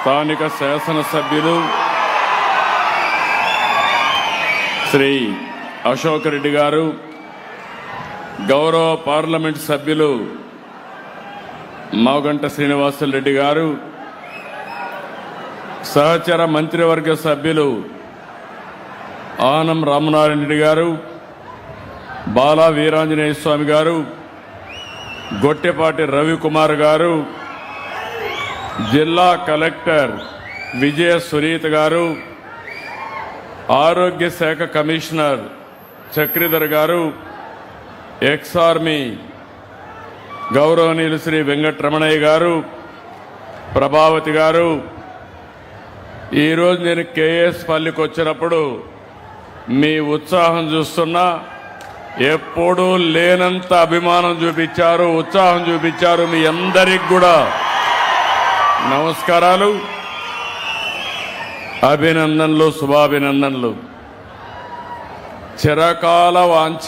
స్థానిక శాసనసభ్యులు శ్రీ అశోక్ రెడ్డి గారు, గౌరవ పార్లమెంట్ సభ్యులు మాగంట శ్రీనివాసులు రెడ్డి గారు, సహచర మంత్రివర్గ సభ్యులు ఆనం రామనారాయణ రెడ్డి గారు, బాలా వీరాంజనేయ స్వామి గారు, గొట్టెపాటి రవికుమార్ గారు, జిల్లా కలెక్టర్ విజయ సునీత గారు, ఆరోగ్య శాఖ కమిషనర్ చక్రధర్ గారు, ఎక్స్-ఆర్మీ గౌరవనీయులు శ్రీ వెంకటరమణయ్య గారు, ప్రభావతి గారు. ఈరోజు నేను కేఎస్ పల్లికి వచ్చినప్పుడు మీ ఉత్సాహం చూస్తున్నా. ఎప్పుడూ లేనంత అభిమానం చూపించారు, ఉత్సాహం చూపించారు. మీ అందరికి కూడా నమస్కారాలు, అభినందనలు, శుభాభినందనలు. చిరకాల వాంఛ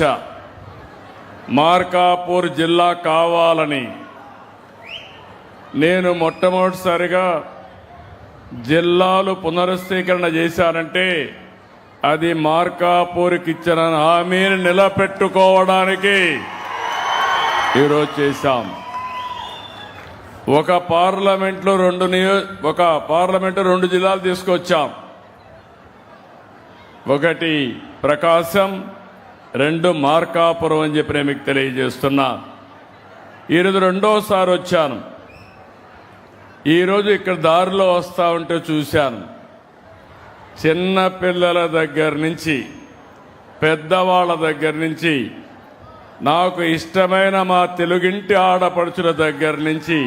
మార్కాపూర్ జిల్లా కావాలని నేను మొట్టమొదటిసారిగా జిల్లాలు పునరుద్ధీకరణ చేశానంటే అది మార్కాపూర్కి ఇచ్చిన హామీని నిలబెట్టుకోవడానికి ఈరోజు చేశాం. ఒక పార్లమెంట్లో రెండు జిల్లాలు తీసుకొచ్చాం. ఒకటి ప్రకాశం, రెండు మార్కాపురం అని చెప్పి నేను మీకు తెలియజేస్తున్నా. ఈరోజు రెండోసారి వచ్చాను. ఈరోజు ఇక్కడ దారిలో వస్తూ ఉంటే చూశాను, చిన్న పిల్లల దగ్గర నుంచి పెద్దవాళ్ళ దగ్గర నుంచి నాకు ఇష్టమైన మా తెలుగింటి ఆడపడుచుల దగ్గర నుంచి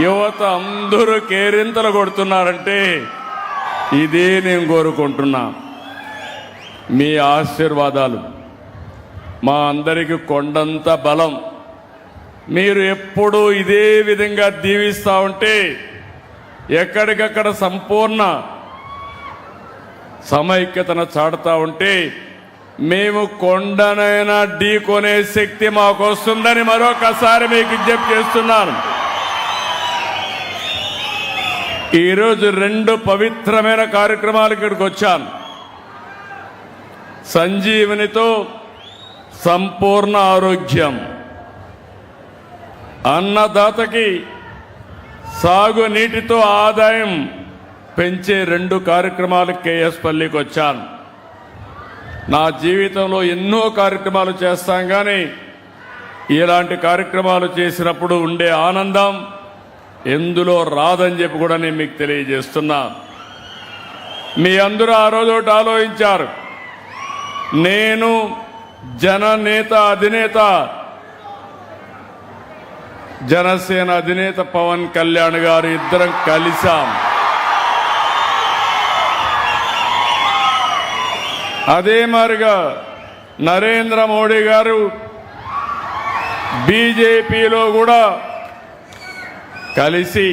యువత అందరూ కేరింతలు కొడుతున్నారంటే ఇదే నేను కోరుకుంటున్నా. మీ ఆశీర్వాదాలు మా అందరికీ కొండంత బలం. మీరు ఎప్పుడూ ఇదే విధంగా దీవిస్తూ ఉంటే ఎక్కడికక్కడ సంపూర్ణ సమైక్యతను చాటుతూ ఉంటే మేము కొండనైనా ఢీకొనే శక్తి మాకు వస్తుందని మరొకసారి మీకు విజ్ఞప్తి చేస్తున్నాను. ఈరోజు రెండు పవిత్రమైన కార్యక్రమాలు ఇక్కడికి వచ్చాను. సంజీవనితో సంపూర్ణ ఆరోగ్యం, అన్నదాతకి సాగునీటితో ఆదాయం పెంచే రెండు కార్యక్రమాలు కేఎస్ పల్లికి వచ్చాను. నా జీవితంలో ఎన్నో కార్యక్రమాలు చేస్తాం, కానీ ఇలాంటి కార్యక్రమాలు చేసినప్పుడు ఉండే ఆనందం ఎందులో రాదని చెప్పి కూడా నేను మీకు తెలియజేస్తున్నా. మీ అందరూ ఆ రోజు ఒకటి ఆలోచించారు, నేను జననేత అధినేత జనసేన అధినేత పవన్ కళ్యాణ్ గారు ఇద్దరం కలిశాం. అదే మాదిరిగా నరేంద్ర మోడీ గారు బీజేపీలో కూడా కలిసి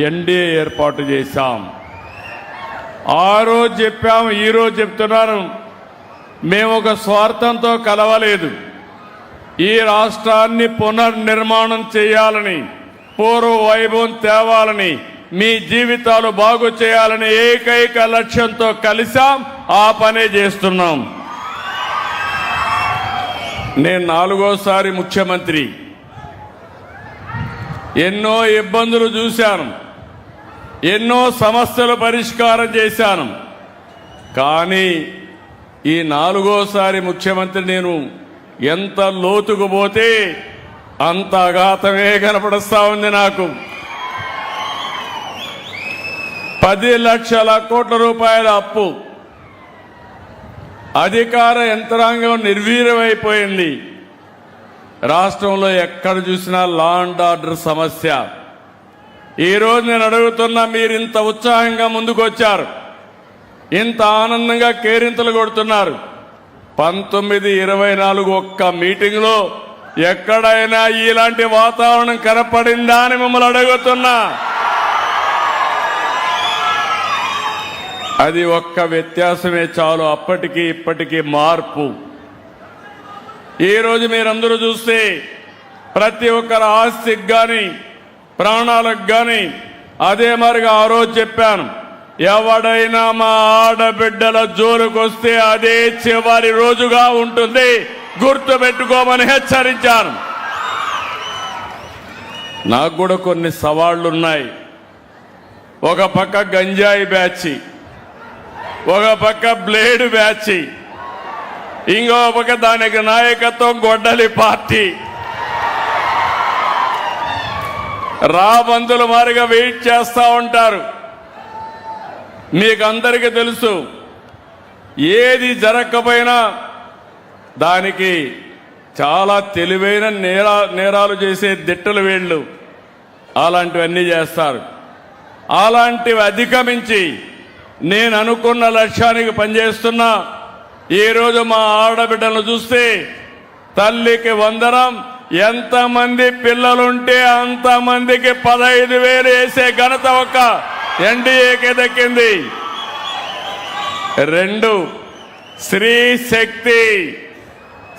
ఎన్డీఏ ఏర్పాటు చేశాం. ఆ రోజు చెప్పాము, ఈరోజు చెప్తున్నాను, మేము ఒక స్వార్థంతో కలవలేదు. ఈ రాష్ట్రాన్ని పునర్నిర్మాణం చేయాలని, పూర్వ వైభవం తేవాలని, మీ జీవితాలు బాగు చేయాలని ఏకైక లక్ష్యంతో కలిసాం. ఆ పనే చేస్తున్నాం. నేను 4వ సారి ముఖ్యమంత్రి. ఎన్నో ఇబ్బందులు చూశాను, ఎన్నో సమస్యలు పరిష్కారం చేశాను. కానీ ఈ 4వ సారి ముఖ్యమంత్రి నేను ఎంత లోతుకు పోతే అంత అఘాతమే కనపడుస్తా ఉంది నాకు. 10 లక్షల కోట్ల రూపాయల అప్పు, అధికార యంత్రాంగం నిర్వీర్యమైపోయింది. రాష్ట్రంలో ఎక్కడ చూసినా లా అండ్ ఆర్డర్ సమస్య. ఈరోజు నేను అడుగుతున్నా, మీరు ఇంత ఉత్సాహంగా ముందుకొచ్చారు, ఇంత ఆనందంగా కేరింతలు కొడుతున్నారు. 1924 ఒక్క మీటింగ్లో ఎక్కడైనా ఇలాంటి వాతావరణం కనపడిందా అని మిమ్మల్ని అడుగుతున్నా. అది ఒక్క వ్యత్యాసమే చాలు, అప్పటికి ఇప్పటికీ మార్పు. ఈరోజు మీరందరూ చూస్తే ప్రతి ఒక్కరి ఆస్తికి కానీ ప్రాణాలకు కానీ అదే మరిగా ఆ రోజు చెప్పాను, ఎవడైనా మా ఆడబిడ్డల జోలుకొస్తే అదే చివరి రోజుగా ఉంటుంది, గుర్తుపెట్టుకోమని హెచ్చరించాను. నాకు కూడా కొన్ని సవాళ్లున్నాయి. ఒక పక్క గంజాయి బ్యాచి, ఒక పక్క బ్లేడ్ బ్యాచి, ఇంకో పక్క దానికి నాయకత్వం గొడ్డలి పార్టీ. రాబందుల మారిగా వెయిట్ చేస్తూ ఉంటారు. మీకు అందరికీ తెలుసు, ఏది జరగకపోయినా దానికి చాలా తెలివైన నేరాలు చేసే దిట్టలు వీళ్ళు. అలాంటివన్నీ చేస్తారు. అలాంటివి అధిగమించి నేను అనుకున్న లక్ష్యానికి పనిచేస్తున్నా. ఈరోజు మా ఆడబిడ్డలను చూస్తే తల్లికి వందనం, ఎంతమంది పిల్లలుంటే అంతమందికి 15,000 వేసే ఘనత ఒక్క ఎన్డీఏకే దక్కింది. 2, స్త్రీ శక్తి.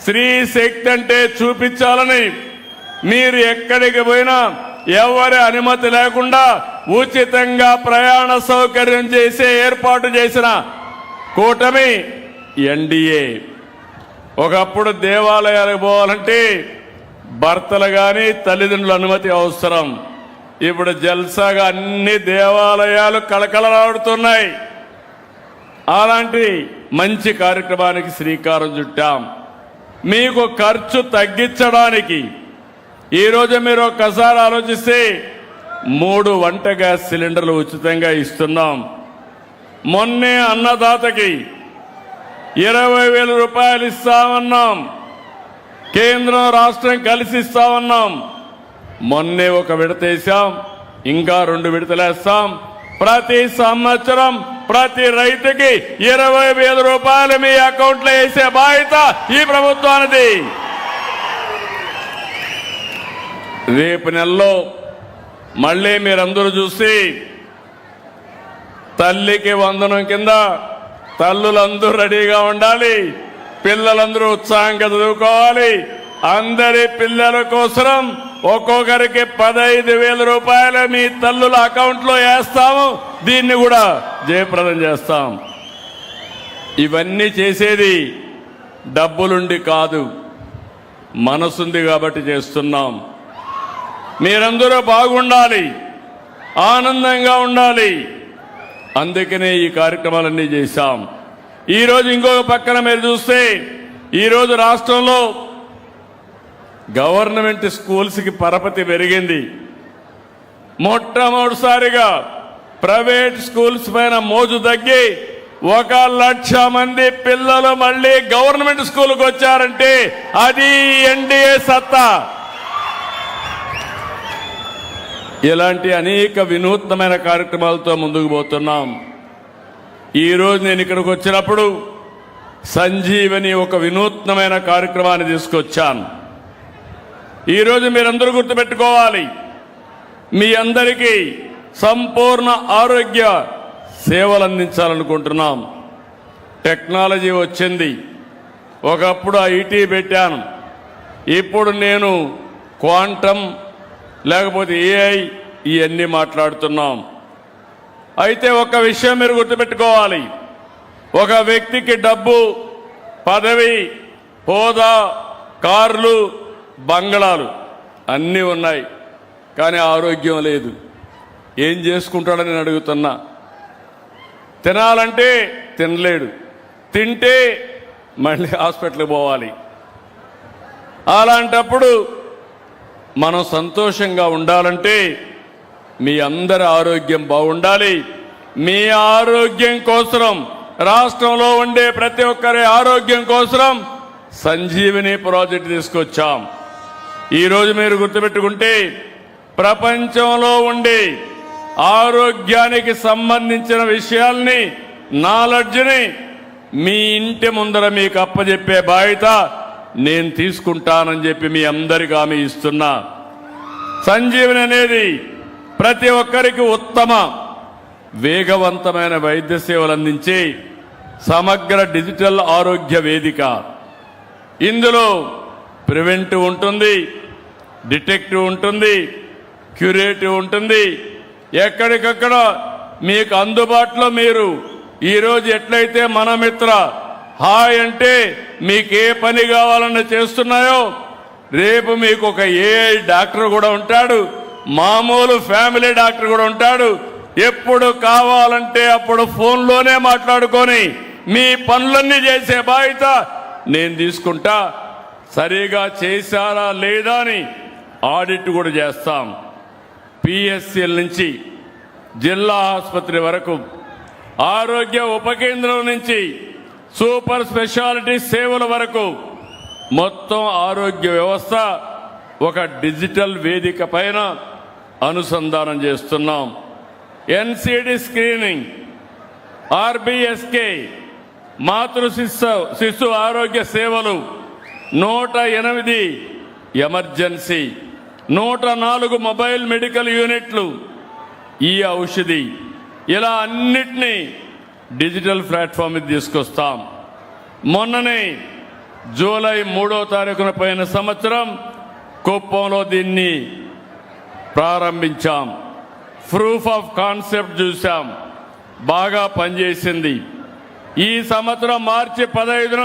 స్త్రీ శక్తి అంటే చూపించాలని మీరు ఎక్కడికి పోయినా ఎవరి అనుమతి లేకుండా ఉచితంగా ప్రయాణ సౌకర్యం చేసే ఏర్పాటు చేసిన కూటమి ఎన్డీఏ. ఒకప్పుడు దేవాలయాలకు పోవాలంటే భర్తలు గాని తల్లిదండ్రుల అనుమతి అవసరం. ఇప్పుడు జల్సాగా అన్ని దేవాలయాలు కళకళలాడుతున్నాయి. అలాంటి మంచి కార్యక్రమానికి శ్రీకారం చుట్టాం. మీకు ఖర్చు తగ్గించడానికి ఈరోజు మీరు ఒక్కసారి ఆలోచిస్తే 3 వంట గ్యాస్ సిలిండర్లు ఉచితంగా ఇస్తున్నాం. మొన్నే అన్నదాతకి 20,000 రూపాయలు ఇస్తామన్నాం. కేంద్రం రాష్ట్రం కలిసి ఇస్తామన్నాం. మొన్నే ఒక విడత వేశాం, ఇంకా 2 విడతలేస్తాం. ప్రతి సంవత్సరం ప్రతి రైతుకి 20,000 రూపాయలు మీ అకౌంట్లో వేసే బాధ్యత ఈ ప్రభుత్వానిది. రేపు నెలలో మళ్ళీ మీరందరూ చూసి తల్లికి వందనం కింద తల్లులందరూ రెడీగా ఉండాలి. పిల్లలందరూ ఉత్సాహంగా చదువుకోవాలి. అందరి పిల్లల కోసం ఒక్కొక్కరికి 15,000 రూపాయలు మీ తల్లుల అకౌంట్లో వేస్తాము. దీన్ని కూడా జయప్రదం చేస్తాం. ఇవన్నీ చేసేది డబ్బులుండి కాదు, మనసుంది కాబట్టి చేస్తున్నాం. మీరందరూ బాగుండాలి, ఆనందంగా ఉండాలి. అందుకనే ఈ కార్యక్రమాలన్నీ చేశాం. ఈరోజు ఇంకొక పక్కన మీరు చూస్తే ఈరోజు రాష్ట్రంలో గవర్నమెంట్ స్కూల్స్కి పరపతి పెరిగింది. మొట్టమొదటిసారిగా ప్రైవేట్ స్కూల్స్ పైన మోజు తగ్గి 1,00,000 మంది పిల్లలు మళ్ళీ గవర్నమెంట్ స్కూల్కి వచ్చారంటే అది ఎన్డీఏ సత్తా. ఇలాంటి అనేక వినూత్నమైన కార్యక్రమాలతో ముందుకు పోతున్నాం. ఈరోజు నేను ఇక్కడికి వచ్చినప్పుడు సంజీవని ఒక వినూత్నమైన కార్యక్రమాన్ని తీసుకొచ్చాను. ఈరోజు మీరందరూ గుర్తుపెట్టుకోవాలి, మీ అందరికీ సంపూర్ణ ఆరోగ్య సేవలు అందించాలనుకుంటున్నాం. టెక్నాలజీ వచ్చింది. ఒకప్పుడు ఐటీ పెట్టాను, ఇప్పుడు నేను క్వాంటమ్ లేకపోతే ఏఐ ఇవన్నీ మాట్లాడుతున్నాం. అయితే ఒక విషయం మీరు గుర్తుపెట్టుకోవాలి, ఒక వ్యక్తికి డబ్బు, పదవి, హోదా, కార్లు, బంగళాలు అన్నీ ఉన్నాయి, కానీ ఆరోగ్యం లేదు. ఏం చేసుకుంటాడని నేను అడుగుతున్నా. తినాలంటే తినలేడు, తింటే మళ్ళీ హాస్పిటల్కి పోవాలి. అలాంటప్పుడు మనం సంతోషంగా ఉండాలంటే మీ అందరి ఆరోగ్యం బాగుండాలి. మీ ఆరోగ్యం కోసం, రాష్ట్రంలో ఉండే ప్రతి ఒక్కరి ఆరోగ్యం కోసం సంజీవని ప్రాజెక్టు తీసుకొచ్చాం. ఈరోజు మీరు గుర్తుపెట్టుకుంటే ప్రపంచంలో ఉండే ఆరోగ్యానికి సంబంధించిన విషయాల్ని, నాలెడ్జ్ని మీ ఇంటి ముందర మీకు అప్పచెప్పే బాధ్యత నేను తీసుకుంటానని చెప్పి మీ అందరికీ హామీ ఇస్తున్నా. సంజీవని అనేది ప్రతి ఒక్కరికి ఉత్తమ వేగవంతమైన వైద్య సేవలు అందించే సమగ్ర డిజిటల్ ఆరోగ్య వేదిక. ఇందులో ప్రివెంటివ్ ఉంటుంది, డిటెక్టివ్ ఉంటుంది, క్యూరేటివ్ ఉంటుంది, ఎక్కడికక్కడ మీకు అందుబాటులో మీరు ఈరోజు ఎట్లయితే మన మిత్ర హాయ్ అంటే మీకు ఏ పని కావాలన్నా చేస్తున్నాయో రేపు మీకు ఒక ఏఐ డాక్టర్ కూడా ఉంటాడు, మామూలు ఫ్యామిలీ డాక్టర్ కూడా ఉంటాడు. ఎప్పుడు కావాలంటే అప్పుడు ఫోన్లోనే మాట్లాడుకొని మీ పనులన్నీ చేసే బాధ్యత నేను తీసుకుంటా. సరిగా చేశారా లేదా అని ఆడిట్ కూడా చేస్తాం. పిఎస్సిఎల్ నుంచి జిల్లా ఆసుపత్రి వరకు, ఆరోగ్య ఉప కేంద్రం నుంచి సూపర్ స్పెషాలిటీ సేవల వరకు మొత్తం ఆరోగ్య వ్యవస్థ ఒక డిజిటల్ వేదిక పైన అనుసంధానం చేస్తున్నాం. ఎన్సిడి స్క్రీనింగ్, ఆర్బిఎస్కే, మాతృ శిశు ఆరోగ్య సేవలు, 108 ఎమర్జెన్సీ, 104 మొబైల్ మెడికల్ యూనిట్లు, ఈ ఔషధి, ఇలా అన్నిటినీ డిజిటల్ ప్లాట్ఫామ్ మీద తీసుకొస్తాం. మొన్ననే జూలై 3వ తారీఖున పోయిన సంవత్సరం కుప్పంలో దీన్ని ప్రారంభించాం. ప్రూఫ్ ఆఫ్ కాన్సెప్ట్ చూసాం, బాగా పనిచేసింది. ఈ సంవత్సరం మార్చి 15న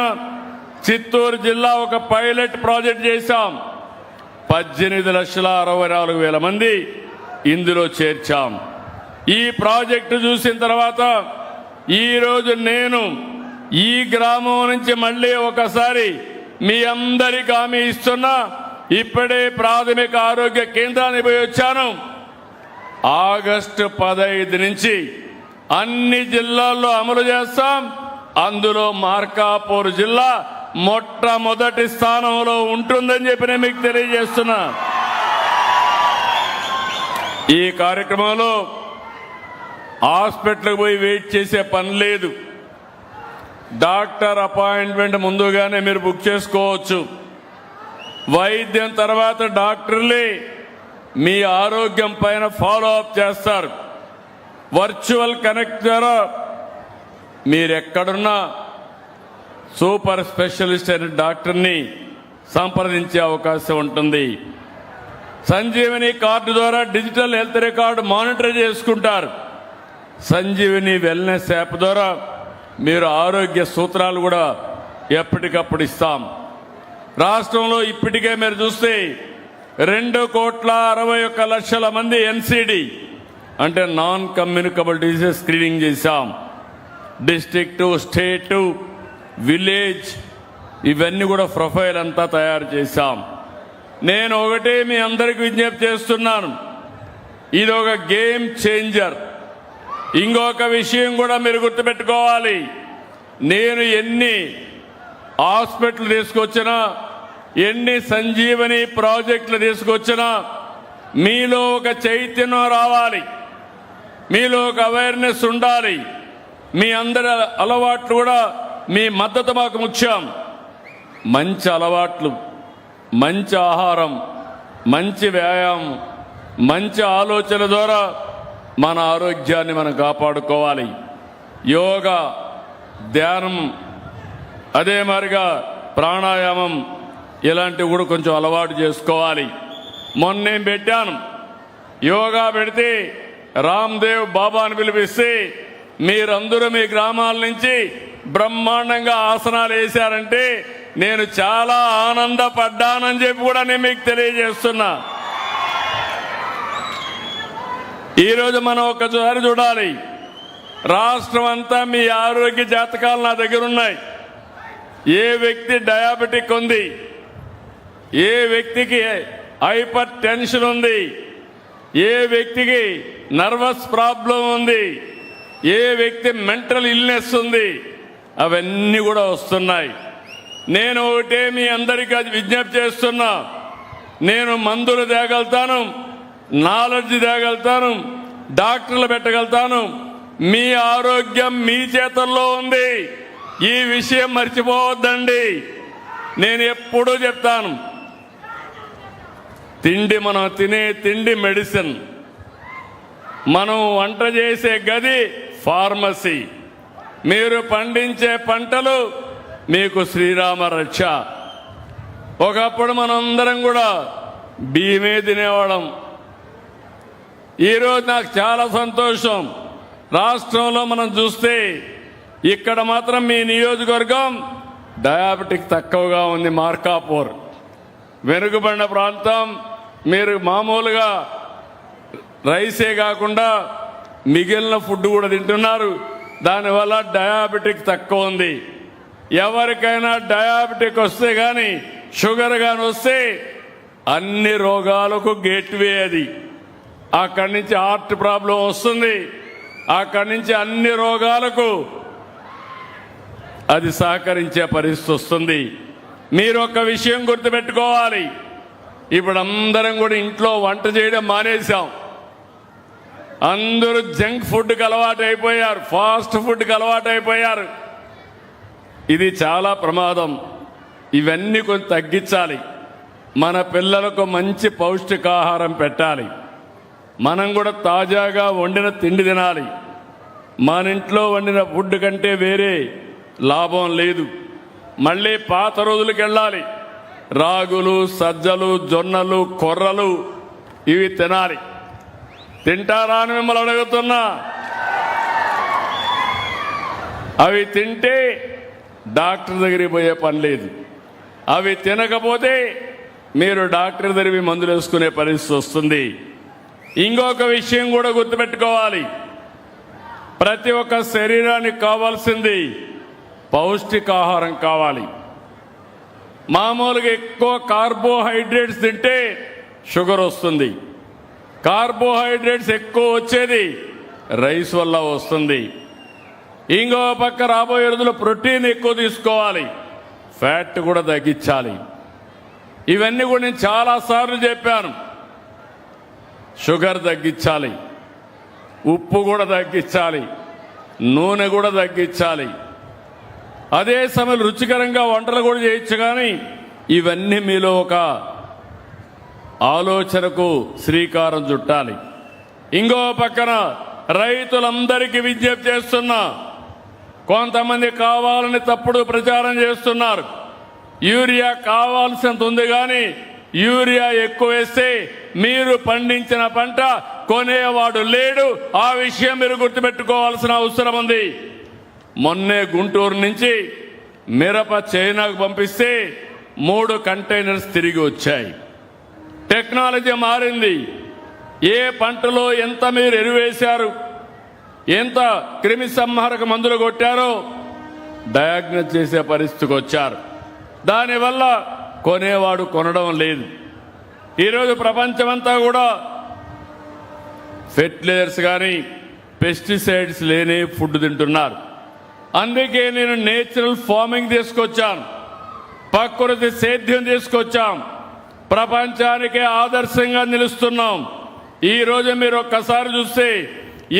చిత్తూరు జిల్లా ఒక పైలట్ ప్రాజెక్ట్ చేశాం. 18,64,000 మంది ఇందులో చేర్చాం. ఈ ప్రాజెక్టు చూసిన తర్వాత ఈరోజు నేను ఈ గ్రామం నుంచి మళ్ళీ ఒకసారి మీ అందరికీ హామీ ఇస్తున్నా. ఇప్పుడే ప్రాథమిక ఆరోగ్య కేంద్రానికి పోయి వచ్చాను. ఆగస్టు 15 నుంచి అన్ని జిల్లాల్లో అమలు చేస్తాం. అందులో మార్కాపూర్ జిల్లా మొట్టమొదటి స్థానంలో ఉంటుందని చెప్పి నేను మీకు తెలియజేస్తున్నా. ఈ కార్యక్రమంలో హాస్పిటల్కి పోయి వెయిట్ చేసే పని లేదు. డాక్టర్ అపాయింట్మెంట్ ముందుగానే మీరు బుక్ చేసుకోవచ్చు. వైద్యం తర్వాత డాక్టర్లే మీ ఆరోగ్యం పైన ఫాలో అప్ చేస్తారు. వర్చువల్ కనెక్ట్ ద్వారా మీరెక్కడున్నా సూపర్ స్పెషలిస్ట్ అయిన డాక్టర్ని సంప్రదించే అవకాశం ఉంటుంది. సంజీవని కార్డు ద్వారా డిజిటల్ హెల్త్ రికార్డు మానిటర్ చేసుకుంటారు. సంజీవని వెల్నెస్ యాప్ ద్వారా మీరు ఆరోగ్య సూత్రాలు కూడా ఎప్పటికప్పుడు ఇస్తాం. రాష్ట్రంలో ఇప్పటికే మీరు చూస్తే 2,61,00,000 మంది ఎన్సిడి అంటే నాన్ కమ్యూనికబుల్ డిసీజ్ స్క్రీనింగ్ చేశాం. డిస్ట్రిక్ట్, స్టేట్, విలేజ్ ఇవన్నీ కూడా ప్రొఫైల్ అంతా తయారు చేశాం. నేను ఒకటే మీ అందరికి విజ్ఞప్తి చేస్తున్నాను, ఇది ఒక గేమ్ చేంజర్. ఇంకొక విషయం కూడా మీరు గుర్తుపెట్టుకోవాలి, నేను ఎన్ని హాస్పిటల్ తీసుకొచ్చినా, ఎన్ని సంజీవని ప్రాజెక్టులు తీసుకొచ్చినా మీలో ఒక చైతన్యం రావాలి, మీలో ఒక అవేర్నెస్ ఉండాలి. మీ అందరి అలవాట్లు కూడా మీ మద్దతు మాకు ముఖ్యం. మంచి అలవాట్లు, మంచి ఆహారం, మంచి వ్యాయామం, మంచి ఆలోచన ద్వారా మన ఆరోగ్యాన్ని మనం కాపాడుకోవాలి. యోగా, ధ్యానం, అదే మాదిరిగా ప్రాణాయామం ఇలాంటివి కూడా కొంచెం అలవాటు చేసుకోవాలి. మొన్నేం పెట్టాను, యోగా పెడితే రామ్దేవ్ బాబాని పిలిపిస్తే మీరందరూ మీ గ్రామాల నుంచి బ్రహ్మాండంగా ఆసనాలు వేశారంటే నేను చాలా ఆనందపడ్డానని చెప్పి కూడా నేను మీకు తెలియజేస్తున్నా. ఈరోజు మనం ఒక్కసారి చూడాలి, రాష్ట్రం అంతా మీ ఆరోగ్య జాతకాలు నా దగ్గర ఉన్నాయి. ఏ వ్యక్తి డయాబెటిక్ ఉంది, ఏ వ్యక్తికి హైపర్ టెన్షన్ ఉంది, ఏ వ్యక్తికి నర్వస్ ప్రాబ్లం ఉంది, ఏ వ్యక్తి మెంటల్ ఇల్నెస్ ఉంది, అవన్నీ కూడా వస్తున్నాయి. నేను ఒకటే మీ అందరికీ విజ్ఞప్తి చేస్తున్నా, నేను మందులు తేగలుగుతాను, నాలెడ్జ్ తేగలుగుతాను, డాక్టర్లు పెట్టగలుగుతాను. మీ ఆరోగ్యం మీ చేతుల్లో ఉంది. ఈ విషయం మర్చిపోవద్దండి. నేను ఎప్పుడూ చెప్తాను, తిండి, మనం తినే తిండి మెడిసిన్, మనం వంట చేసే గది ఫార్మసీ, మీరు పండించే పంటలు మీకు శ్రీరామ రక్ష. ఒకప్పుడు మనందరం కూడా బియ్యమే తినేవాళ్ళం, ఈరోజు నాకు చాలా సంతోషం. రాష్ట్రంలో మనం చూస్తే ఇక్కడ మాత్రం మీ నియోజకవర్గం డయాబెటిక్ తక్కువగా ఉంది. మార్కాపూర్ వెనుకబడిన ప్రాంతం. మీరు మామూలుగా రైసే కాకుండా మిగిలిన ఫుడ్ కూడా తింటున్నారు. దానివల్ల డయాబెటిక్ తక్కువ ఉంది. ఎవరికైనా డయాబెటిక్ వస్తే కానీ, షుగర్ కానీ వస్తే అన్ని రోగాలకు గేట్వే అది. అక్కడి నుంచి హార్ట్ ప్రాబ్లం వస్తుంది. అక్కడి నుంచి అన్ని రోగాలకు అది సహకరించే పరిస్థితి వస్తుంది. మీరు ఒక విషయం గుర్తుపెట్టుకోవాలి. ఇప్పుడు అందరం కూడా ఇంట్లో వంట చేయడం మానేశాం. అందరూ జంక్ ఫుడ్కి అలవాటు అయిపోయారు, ఫాస్ట్ ఫుడ్కి అలవాటు అయిపోయారు. ఇది చాలా ప్రమాదం. ఇవన్నీ కొంచెం తగ్గించాలి. మన పిల్లలకు మంచి పౌష్టికాహారం పెట్టాలి. మనం కూడా తాజాగా వండిన తిండి తినాలి. మన ఇంట్లో వండిన ఫుడ్ కంటే వేరే లాభం లేదు. మళ్ళీ పాత రోజులకు వెళ్ళాలి. రాగులు, సజ్జలు, జొన్నలు, కొర్రలు ఇవి తినాలి. తింటారా అని మిమ్మల్ని అడుగుతున్నా. అవి తింటే డాక్టర్ దగ్గరికి పోయే పని లేదు. అవి తినకపోతే మీరు డాక్టర్ దగ్గరికి మందులు వేసుకునే పరిస్థితి వస్తుంది. ఇంకొక విషయం కూడా గుర్తుపెట్టుకోవాలి. ప్రతి ఒక్క శరీరానికి కావాల్సింది పౌష్టికాహారం కావాలి. మామూలుగా ఎక్కువ కార్బోహైడ్రేట్స్ తింటే షుగర్ వస్తుంది. కార్బోహైడ్రేట్స్ ఎక్కువ వచ్చేది రైస్ వల్ల వస్తుంది. ఇంకో పక్క రాబోయే రోజుల్లో ప్రోటీన్ ఎక్కువ తీసుకోవాలి, ఫ్యాట్ కూడా తగ్గించాలి. ఇవన్నీ కూడా నేను చాలాసార్లు చెప్పాను. షుగర్ తగ్గించాలి, ఉప్పు కూడా తగ్గించాలి, నూనె కూడా తగ్గించాలి. అదే సమయంలో రుచికరంగా వంటలు కూడా చేయొచ్చు. కానీ ఇవన్నీ మీలో ఒక ఆలోచనకు శ్రీకారం చుట్టాలి. ఇంకో పక్కన రైతులందరికీ విజ్ఞప్తి చేస్తున్నా. కొంతమంది కావాలని తప్పుడు ప్రచారం చేస్తున్నారు. యూరియా కావాల్సినంత ఉంది, కానీ యూరియా ఎక్కువ వేస్తే మీరు పండించిన పంట కొనేవాడు లేడు. ఆ విషయం మీరు గుర్తుపెట్టుకోవాల్సిన అవసరం ఉంది. మొన్నే గుంటూరు నుంచి మిరప చైనాకు పంపిస్తే 3 కంటైనర్స్ తిరిగి వచ్చాయి. టెక్నాలజీ మారింది. ఏ పంటలో ఎంత మీరు ఎరువేశారు, ఎంత క్రిమి సంహారక మందులు కొట్టారో డయాగ్నోస్ చేసే పరిస్థితికి వచ్చారు. దానివల్ల కొనేవాడు కొనడం లేదు. ఈరోజు ప్రపంచమంతా కూడా ఫెర్టిలైజర్స్ కానీ పెస్టిసైడ్స్ లేని ఫుడ్ తింటున్నారు. అందుకే నేను నేచురల్ ఫార్మింగ్ తీసుకొచ్చాను, ప్రకృతి సేద్యం తీసుకొచ్చాం. ప్రపంచానికే ఆదర్శంగా నిలుస్తున్నాం. ఈరోజు మీరు ఒక్కసారి చూస్తే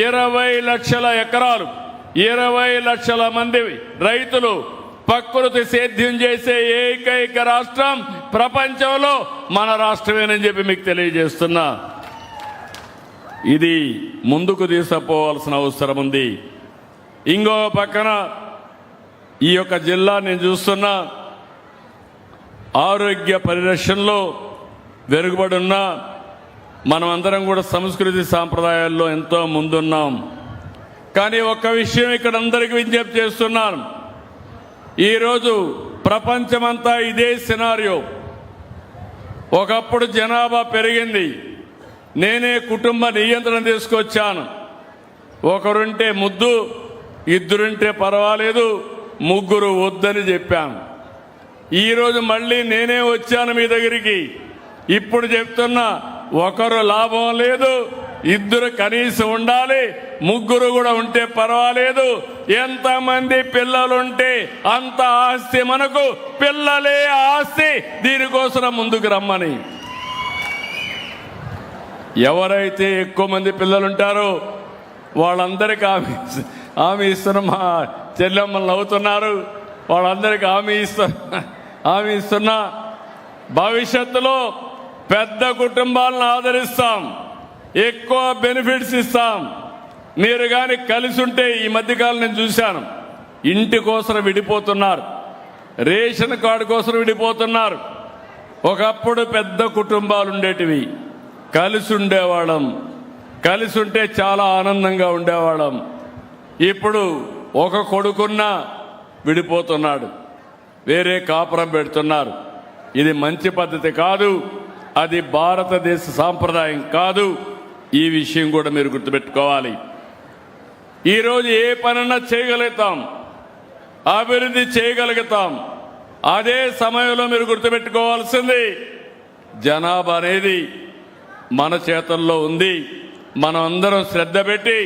20 లక్షల ఎకరాలు, 20 లక్షల మంది రైతులు ప్రకృతి సేద్యం చేసే ఏకైక రాష్ట్రం ప్రపంచంలో మన రాష్ట్రమేనని చెప్పి మీకు తెలియజేస్తున్నా. ఇది ముందుకు తీసుకుపోవాల్సిన అవసరం ఉంది. ఇంకో పక్కన ఈ యొక్క జిల్లా నేను చూస్తున్నా ఆరోగ్య పరిరక్షణలో వెనుకబడి ఉన్నా. మనమందరం కూడా సంస్కృతి సాంప్రదాయాల్లో ఎంతో ముందున్నాం. కానీ ఒక్క విషయం ఇక్కడ అందరికీ విజ్ఞప్తి చేస్తున్నాను. ఈరోజు ప్రపంచమంతా ఇదే సినారియో. ఒకప్పుడు జనాభా పెరిగింది, నేనే కుటుంబ నియంత్రణ తీసుకొచ్చాను. ఒకరుంటే ముద్దు, ఇద్దరుంటే పర్వాలేదు, ముగ్గురు వద్దని చెప్పాను. ఈరోజు మళ్ళీ నేనే వచ్చాను మీ దగ్గరికి. ఇప్పుడు చెప్తున్నా, ఒకరు లాభం లేదు, ఇద్దరు కనీసం ఉండాలి, ముగ్గురు కూడా ఉంటే పర్వాలేదు. ఎంతమంది పిల్లలుంటే అంత ఆస్తి మనకు, పిల్లలే ఆస్తి. దీనికోసం ముందుకు రమ్మని. ఎవరైతే ఎక్కువ మంది పిల్లలుంటారో వాళ్ళందరికీ హామీ ఇస్తున్న మా చెల్లెమ్మలు అవుతున్నారు. వాళ్ళందరికీ హామీ ఇస్తున్నా. భవిష్యత్తులో పెద్ద కుటుంబాలను ఆదరిస్తాం, ఎక్కువ బెనిఫిట్స్ ఇస్తాం. మీరు కానీ కలిసి ఉంటే, ఈ మధ్యకాలం నేను చూశాను, ఇంటి కోసం విడిపోతున్నారు, రేషన్ కార్డు కోసం విడిపోతున్నారు. ఒకప్పుడు పెద్ద కుటుంబాలు ఉండేటివి, కలిసి ఉండేవాళ్ళం. కలిసి ఉంటే చాలా ఆనందంగా ఉండేవాళ్ళం. ఇప్పుడు ఒక కొడుకున్నా విడిపోతున్నాడు, వేరే కాపురం పెడుతున్నారు. ఇది మంచి పద్ధతి కాదు, అది భారతదేశ సాంప్రదాయం కాదు. ఈ విషయం కూడా మీరు గుర్తుపెట్టుకోవాలి. ఈరోజు ఏ పనన్నా చేయగలుగుతాం, అభివృద్ధి చేయగలుగుతాం. అదే సమయంలో మీరు గుర్తుపెట్టుకోవాల్సింది జనాభా అనేది మన చేతుల్లో ఉంది. మనం అందరం శ్రద్ధ పెట్టి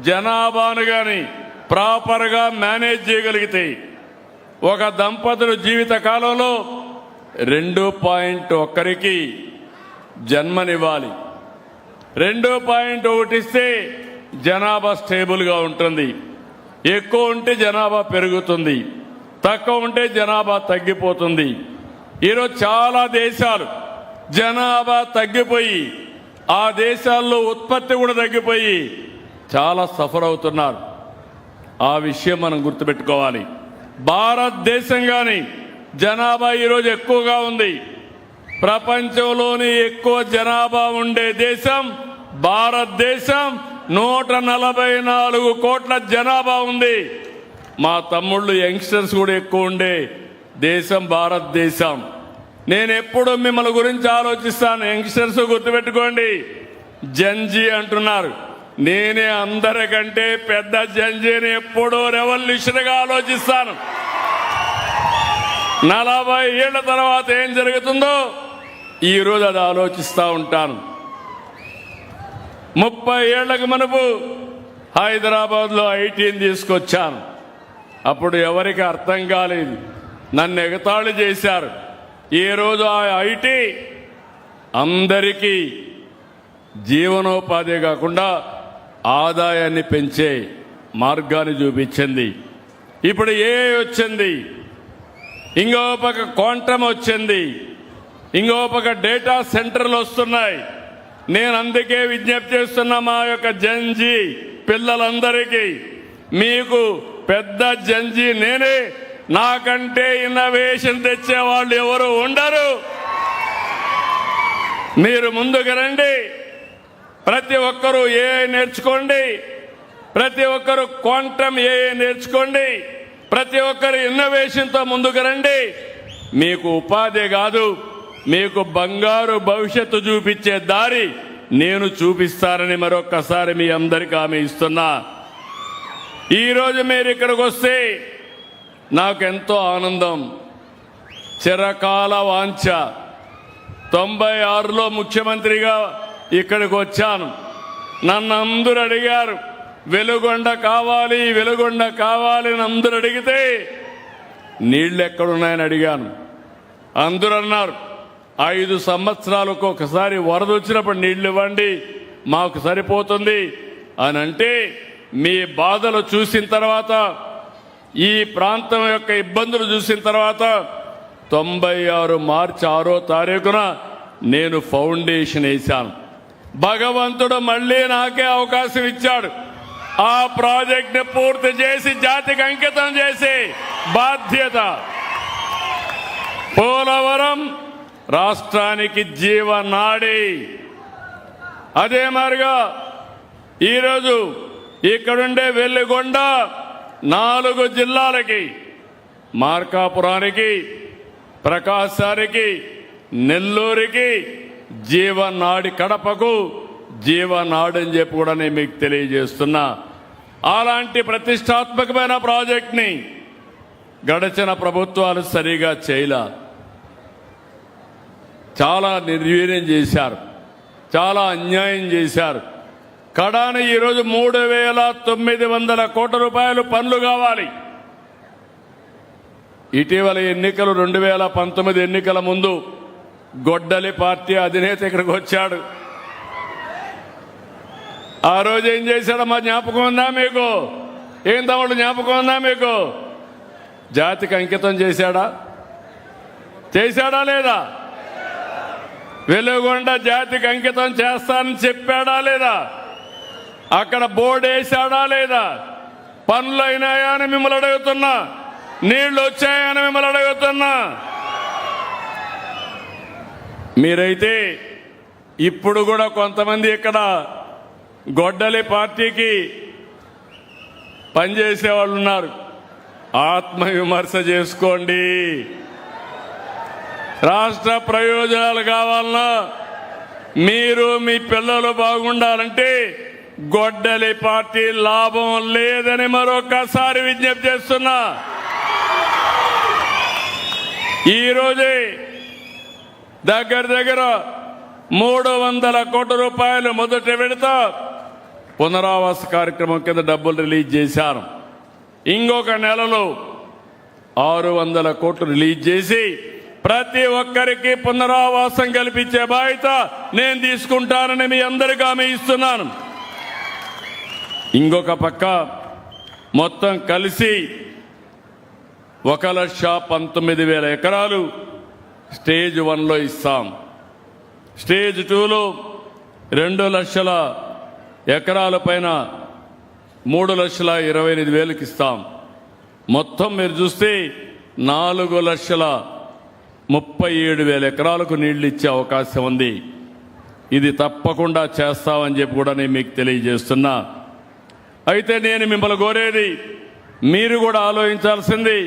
జనాభాను కానీ ప్రాపర్గా మేనేజ్ చేయగలిగితే ఒక దంపతులు జీవిత కాలంలో 2.1కి జన్మనివ్వాలి. 2.1 ఇస్తే జనాభా స్టేబుల్గా ఉంటుంది. ఎక్కువ ఉంటే జనాభా పెరుగుతుంది, తక్కువ ఉంటే జనాభా తగ్గిపోతుంది. ఈరోజు చాలా దేశాలు జనాభా తగ్గిపోయి ఆ దేశాల్లో ఉత్పత్తి కూడా తగ్గిపోయి చాలా సఫర్ అవుతున్నారు. ఆ విషయం మనం గుర్తుపెట్టుకోవాలి. భారతదేశం కానీ జనాభా ఈరోజు ఎక్కువగా ఉంది. ప్రపంచంలోని ఎక్కువ జనాభా ఉండే దేశం భారతదేశం. 144 కోట్ల జనాభా ఉంది. మా తమ్ముళ్ళు యంగ్స్టర్స్ కూడా ఎక్కువ ఉండే దేశం భారతదేశం. నేను ఎప్పుడు మిమ్మల్ని గురించి ఆలోచిస్తాను. యంగ్స్టర్స్ గుర్తుపెట్టుకోండి, జంజీ అంటున్నారు. నేనే అందరికంటే పెద్ద జంజీని ఎప్పుడూ రెవల్యూషన్గా ఆలోచిస్తాను. 40 ఏళ్ల తర్వాత ఏం జరుగుతుందో ఈరోజు అది ఆలోచిస్తూ ఉంటాను. 30 ఏళ్లకు మునుపు హైదరాబాద్లో ఐటీని తీసుకొచ్చాను. అప్పుడు ఎవరికి అర్థం కాలేదు, నన్ను ఎగతాళి చేశారు. ఈ రోజు ఆ ఐటీ అందరికీ జీవనోపాధి కాకుండా ఆదాయాన్ని పెంచే మార్గాన్ని చూపించింది. ఇప్పుడు ఏఐ వచ్చింది, ఇంకో పక్క క్వాంటమ్ వచ్చింది, ఇంకో పక్క డేటా సెంటర్లు వస్తున్నాయి. నేను అందుకే విజ్ఞప్తి చేస్తున్నా మా యొక్క జంజీ పిల్లలందరికీ, మీకు పెద్ద జంజీ నేనే. నాకంటే ఇన్నోవేషన్ తెచ్చేవాళ్ళు ఎవరు ఉండరు. మీరు ముందుకు రండి. ప్రతి ఒక్కరూ ఏఐ నేర్చుకోండి, ప్రతి ఒక్కరూ క్వాంటమ్ ఏఐ నేర్చుకోండి, ప్రతి ఒక్కరు ఇన్నోవేషన్తో ముందుకు రండి. మీకు ఉపాధి కాదు, మీకు బంగారు భవిష్యత్తు చూపించే దారి నేను చూపిస్తానని మరొక్కసారి మీ అందరికీ హామీ ఇస్తున్నా. ఈరోజు మీరు ఇక్కడికి వస్తే నాకెంతో ఆనందం. చిరకాల వాంఛ. 96లో ముఖ్యమంత్రిగా ఇక్కడికి వచ్చాను. నన్ను అందరూ అడిగారు, వెలుగొండ కావాలి, వెలుగొండ కావాలి అని అందరూ అడిగితే నీళ్లు ఎక్కడున్నాయని అడిగాను. అందరూ అన్నారు 5 సంవత్సరాలకు ఒకసారి వరద వచ్చినప్పుడు నీళ్లు ఇవ్వండి, మాకు సరిపోతుంది అని. అంటే మీ బాధలు చూసిన తర్వాత, ఈ ప్రాంతం యొక్క ఇబ్బందులు చూసిన తర్వాత 96 మార్చి 6వ తారీఖున నేను ఫౌండేషన్ వేశాను. భగవంతుడు మళ్ళీ నాకే అవకాశం ఇచ్చాడు. ఆ ప్రాజెక్ట్ని పూర్తి చేసి జాతికి అంకితం చేసే బాధ్యత. పోలవరం రాష్ట్రానికి జీవనాడి. అదే మాదిరిగా ఈరోజు ఇక్కడుండే వెల్లిగొండ 4 జిల్లాలకి, మార్కాపురానికి, ప్రకాశానికి, నెల్లూరుకి జీవనాడి, కడపకు జీవనాడు అని చెప్పి కూడా నేను మీకు తెలియజేస్తున్నా. అలాంటి ప్రతిష్టాత్మకమైన ప్రాజెక్ట్ని గడిచిన ప్రభుత్వాలు సరిగా చేయలే. చాలా నిర్వీర్యం చేశారు, చాలా అన్యాయం చేశారు. కడాన ఈరోజు 3,900 కోట్ల రూపాయలు పనులు కావాలి. ఇటీవల ఎన్నికలు 2019 ఎన్నికల ముందు గొడ్డలి పార్టీ అధినేత ఇక్కడికి వచ్చాడు. ఆ రోజు ఏం చేశాడో మా జ్ఞాపకం ఉందా మీకు? ఏం తమ్ముడు జ్ఞాపకం ఉందా మీకు? జాతికి అంకితం చేశాడా? చేశాడా లేదా? వెలుగొండ జాతికి అంకితం చేస్తానని చెప్పాడా లేదా? అక్కడ బోర్డు వేశాడా లేదా? పనులు అయినాయా అని మిమ్మల్ని అడుగుతున్నా, నీళ్లు వచ్చాయని మిమ్మల్ని అడుగుతున్నా. మీరైతే ఇప్పుడు కూడా కొంతమంది ఇక్కడ గొడ్డలి పార్టీకి పనిచేసే వాళ్ళు ఉన్నారు. ఆత్మవిమర్శ చేసుకోండి. రాష్ట్ర ప్రయోజనాలు కావాలన్నా, మీరు మీ పిల్లలు బాగుండాలంటే గొడ్డలి పార్టీ లాభం లేదని మరొకసారి విజ్ఞప్తి చేస్తున్నా. ఈరోజే దగ్గర 300 కోట్ల రూపాయలు మొదటి విడత పునరావాస కార్యక్రమం కింద డబ్బులు రిలీజ్ చేశారు. ఇంకొక నెలలో 600 కోట్లు రిలీజ్ చేసి ప్రతి ఒక్కరికి పునరావాసం కల్పించే బాధ్యత నేను తీసుకుంటానని మీ అందరికీ హామీ ఇస్తున్నాను. ఇంకొక పక్క మొత్తం కలిసి 1,19,000 ఎకరాలు స్టేజ్ 1లో ఇస్తాం. స్టేజ్ 2లో 2 లక్షల ఎకరాల పైన 3,28,000కి ఇస్తాం. మొత్తం మీరు చూస్తే 4,37,000 ఎకరాలకు నీళ్లు ఇచ్చే అవకాశం ఉంది. ఇది తప్పకుండా చేస్తామని చెప్పి కూడా నేను మీకు తెలియజేస్తున్నా. అయితే నేను మిమ్మల్ని కోరేది, మీరు కూడా ఆలోచించాల్సింది,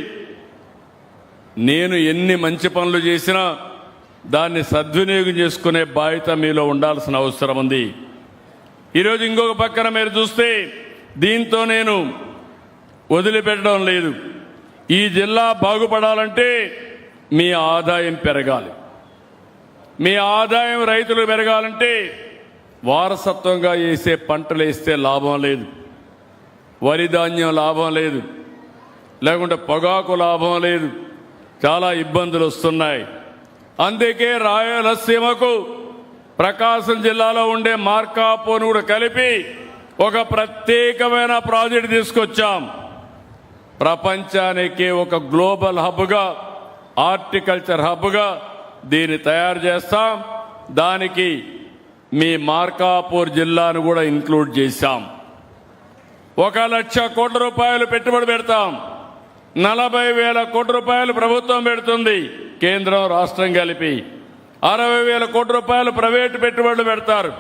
నేను ఎన్ని మంచి పనులు చేసినా దాన్ని సద్వినియోగం చేసుకునే బాధ్యత మీలో ఉండాల్సిన అవసరం ఉంది. ఈరోజు ఇంకొక పక్కన మీరు చూస్తే దీంతో నేను వదిలిపెట్టడం లేదు. ఈ జిల్లా బాగుపడాలంటే మీ ఆదాయం పెరగాలి. మీ ఆదాయం రైతులు పెరగాలంటే వారసత్వంగా వేసే పంటలు వేస్తే లాభం లేదు, వరి ధాన్యం లాభం లేదు, లేకుంటే పొగాకు లాభం లేదు, చాలా ఇబ్బందులు వస్తున్నాయి. అందుకే రాయలసీమకు ప్రకాశం జిల్లాలో ఉండే మార్కాపురం కూడా కలిపి ఒక ప్రత్యేకమైన ప్రాజెక్టు తీసుకొచ్చాం. ప్రపంచానికి ఒక గ్లోబల్ హబ్గా, హార్టికల్చర్ హబ్గా దీన్ని తయారు చేస్తాం. దానికి మీ మార్కాపూర్ జిల్లాను కూడా ఇంక్లూడ్ చేశాం. 1,00,000 కోట్ల రూపాయలు పెట్టుబడి పెడతాం. 40,000 కోట్ల రూపాయలు ప్రభుత్వం పెడుతుంది, కేంద్రం రాష్ట్రం కలిపి. 60,000 కోట్ల రూపాయలు ప్రైవేటు పెట్టుబడులు పెడతారు.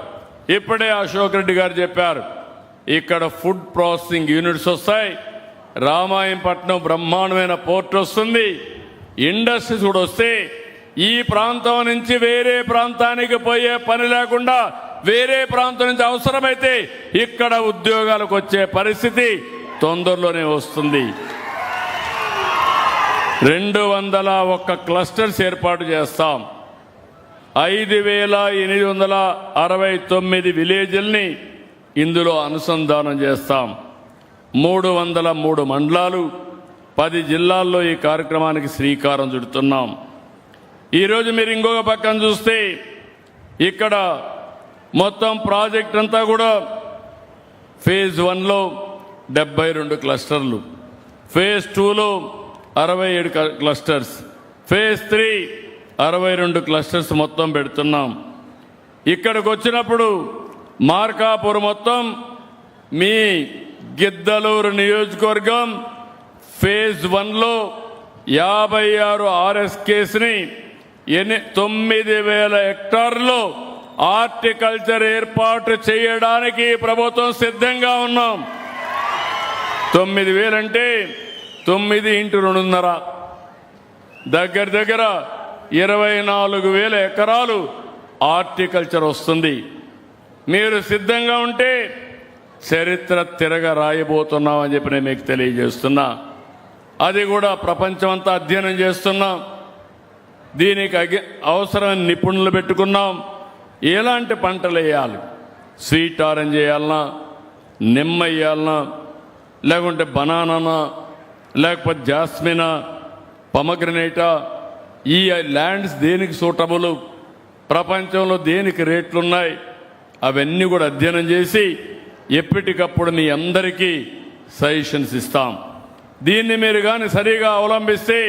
ఇప్పుడే అశోక్ రెడ్డి గారు చెప్పారు, ఇక్కడ ఫుడ్ ప్రాసెసింగ్ యూనిట్స్ వస్తాయి. రామాయంపట్నం బ్రహ్మాండమైన పోర్ట్ వస్తుంది. ఇండస్ట్రీస్ కూడా వస్తే ఈ ప్రాంతం నుంచి వేరే ప్రాంతానికి పోయే పని లేకుండా వేరే ప్రాంతం నుంచి అవసరమైతే ఇక్కడ ఉద్యోగాలకు వచ్చే పరిస్థితి తొందరలోనే వస్తుంది. 201 క్లస్టర్స్ ఏర్పాటు చేస్తాం. 5,869 విలేజ్ల్ని ఇందులో అనుసంధానం చేస్తాం. 303 మండలాలు, 10 జిల్లాల్లో ఈ కార్యక్రమానికి శ్రీకారం చుడుతున్నాం. ఈరోజు మీరు ఇంకొక పక్కన చూస్తే ఇక్కడ మొత్తం ప్రాజెక్ట్ అంతా కూడా ఫేజ్ 1లో 72 క్లస్టర్లు, ఫేజ్ 2లో 67 క్లస్టర్స్, ఫేజ్ 3 62 క్లస్టర్స్ మొత్తం పెడుతున్నాం. ఇక్కడికి వచ్చినప్పుడు మార్కాపురం మొత్తం మీ గిద్దలూరు నియోజకవర్గం ఫేజ్ 1లో 56 RSKస్ని 9,000 హెక్టార్లో హార్టికల్చర్ ఏర్పాటు చేయడానికి ప్రభుత్వం సిద్ధంగా ఉన్నాం. 9,000 అంటే 9 × 2.5 దగ్గర 24,000 ఎకరాలు హార్టికల్చర్ వస్తుంది. మీరు సిద్ధంగా ఉంటే చరిత్ర తిరగ రాయబోతున్నామని చెప్పి నేను మీకు తెలియజేస్తున్నా. అది కూడా ప్రపంచమంతా అధ్యయనం చేస్తున్నాం. దీనికి అవసరమైన నిపుణులు పెట్టుకున్నాం. ఎలాంటి పంటలు వేయాలి, స్వీట్ ఆరెంజ్ వేయాలన్నా, నిమ్మ వేయాలన్నా, లేకుంటే బనానా, లేకపోతే జాస్మినా, పొమగ్రనేటా, ఈ ల్యాండ్స్ దేనికి సూటబుల్, ప్రపంచంలో దేనికి రేట్లున్నాయి, అవన్నీ కూడా అధ్యయనం చేసి ఎప్పటికప్పుడు మీ అందరికీ సజెషన్స్ ఇస్తాం. దీన్ని మీరు కానీ సరిగా అవలంబిస్తే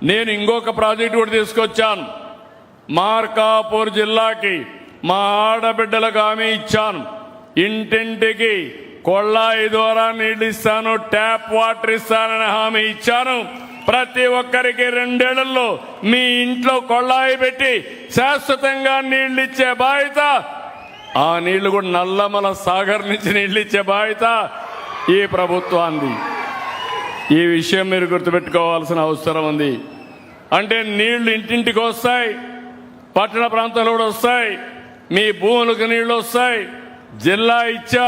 నేను ఇంకొక ప్రాజెక్టు కూడా తీసుకొచ్చాను. మార్కాపూర్ జిల్లాకి మా ఆడబిడ్డలకు హామీ ఇచ్చాను. ఇంటింటికి కొళ్ళాయి ద్వారా నీళ్లు ఇస్తాను, ట్యాప్ వాటర్ ఇస్తానని హామీ ఇచ్చాను. ప్రతి ఒక్కరికి 2 ఏళ్లలో మీ ఇంట్లో కొళ్ళాయి పెట్టి శాశ్వతంగా నీళ్లు ఇచ్చే బాధ్యత ఆ నీళ్లు కూడా నల్లమల సాగర్ నుంచి నీళ్ళు ఇచ్చే బాధ్యత ఈ ప్రభుత్వాన్ని. ఈ విషయం మీరు గుర్తుపెట్టుకోవాల్సిన అవసరం ఉంది. అంటే నీళ్లు ఇంటింటికి వస్తాయి, పట్టణ ప్రాంతాల్లో కూడా వస్తాయి, మీ భూములకు నీళ్లు వస్తాయి. జిల్లా ఇచ్చా,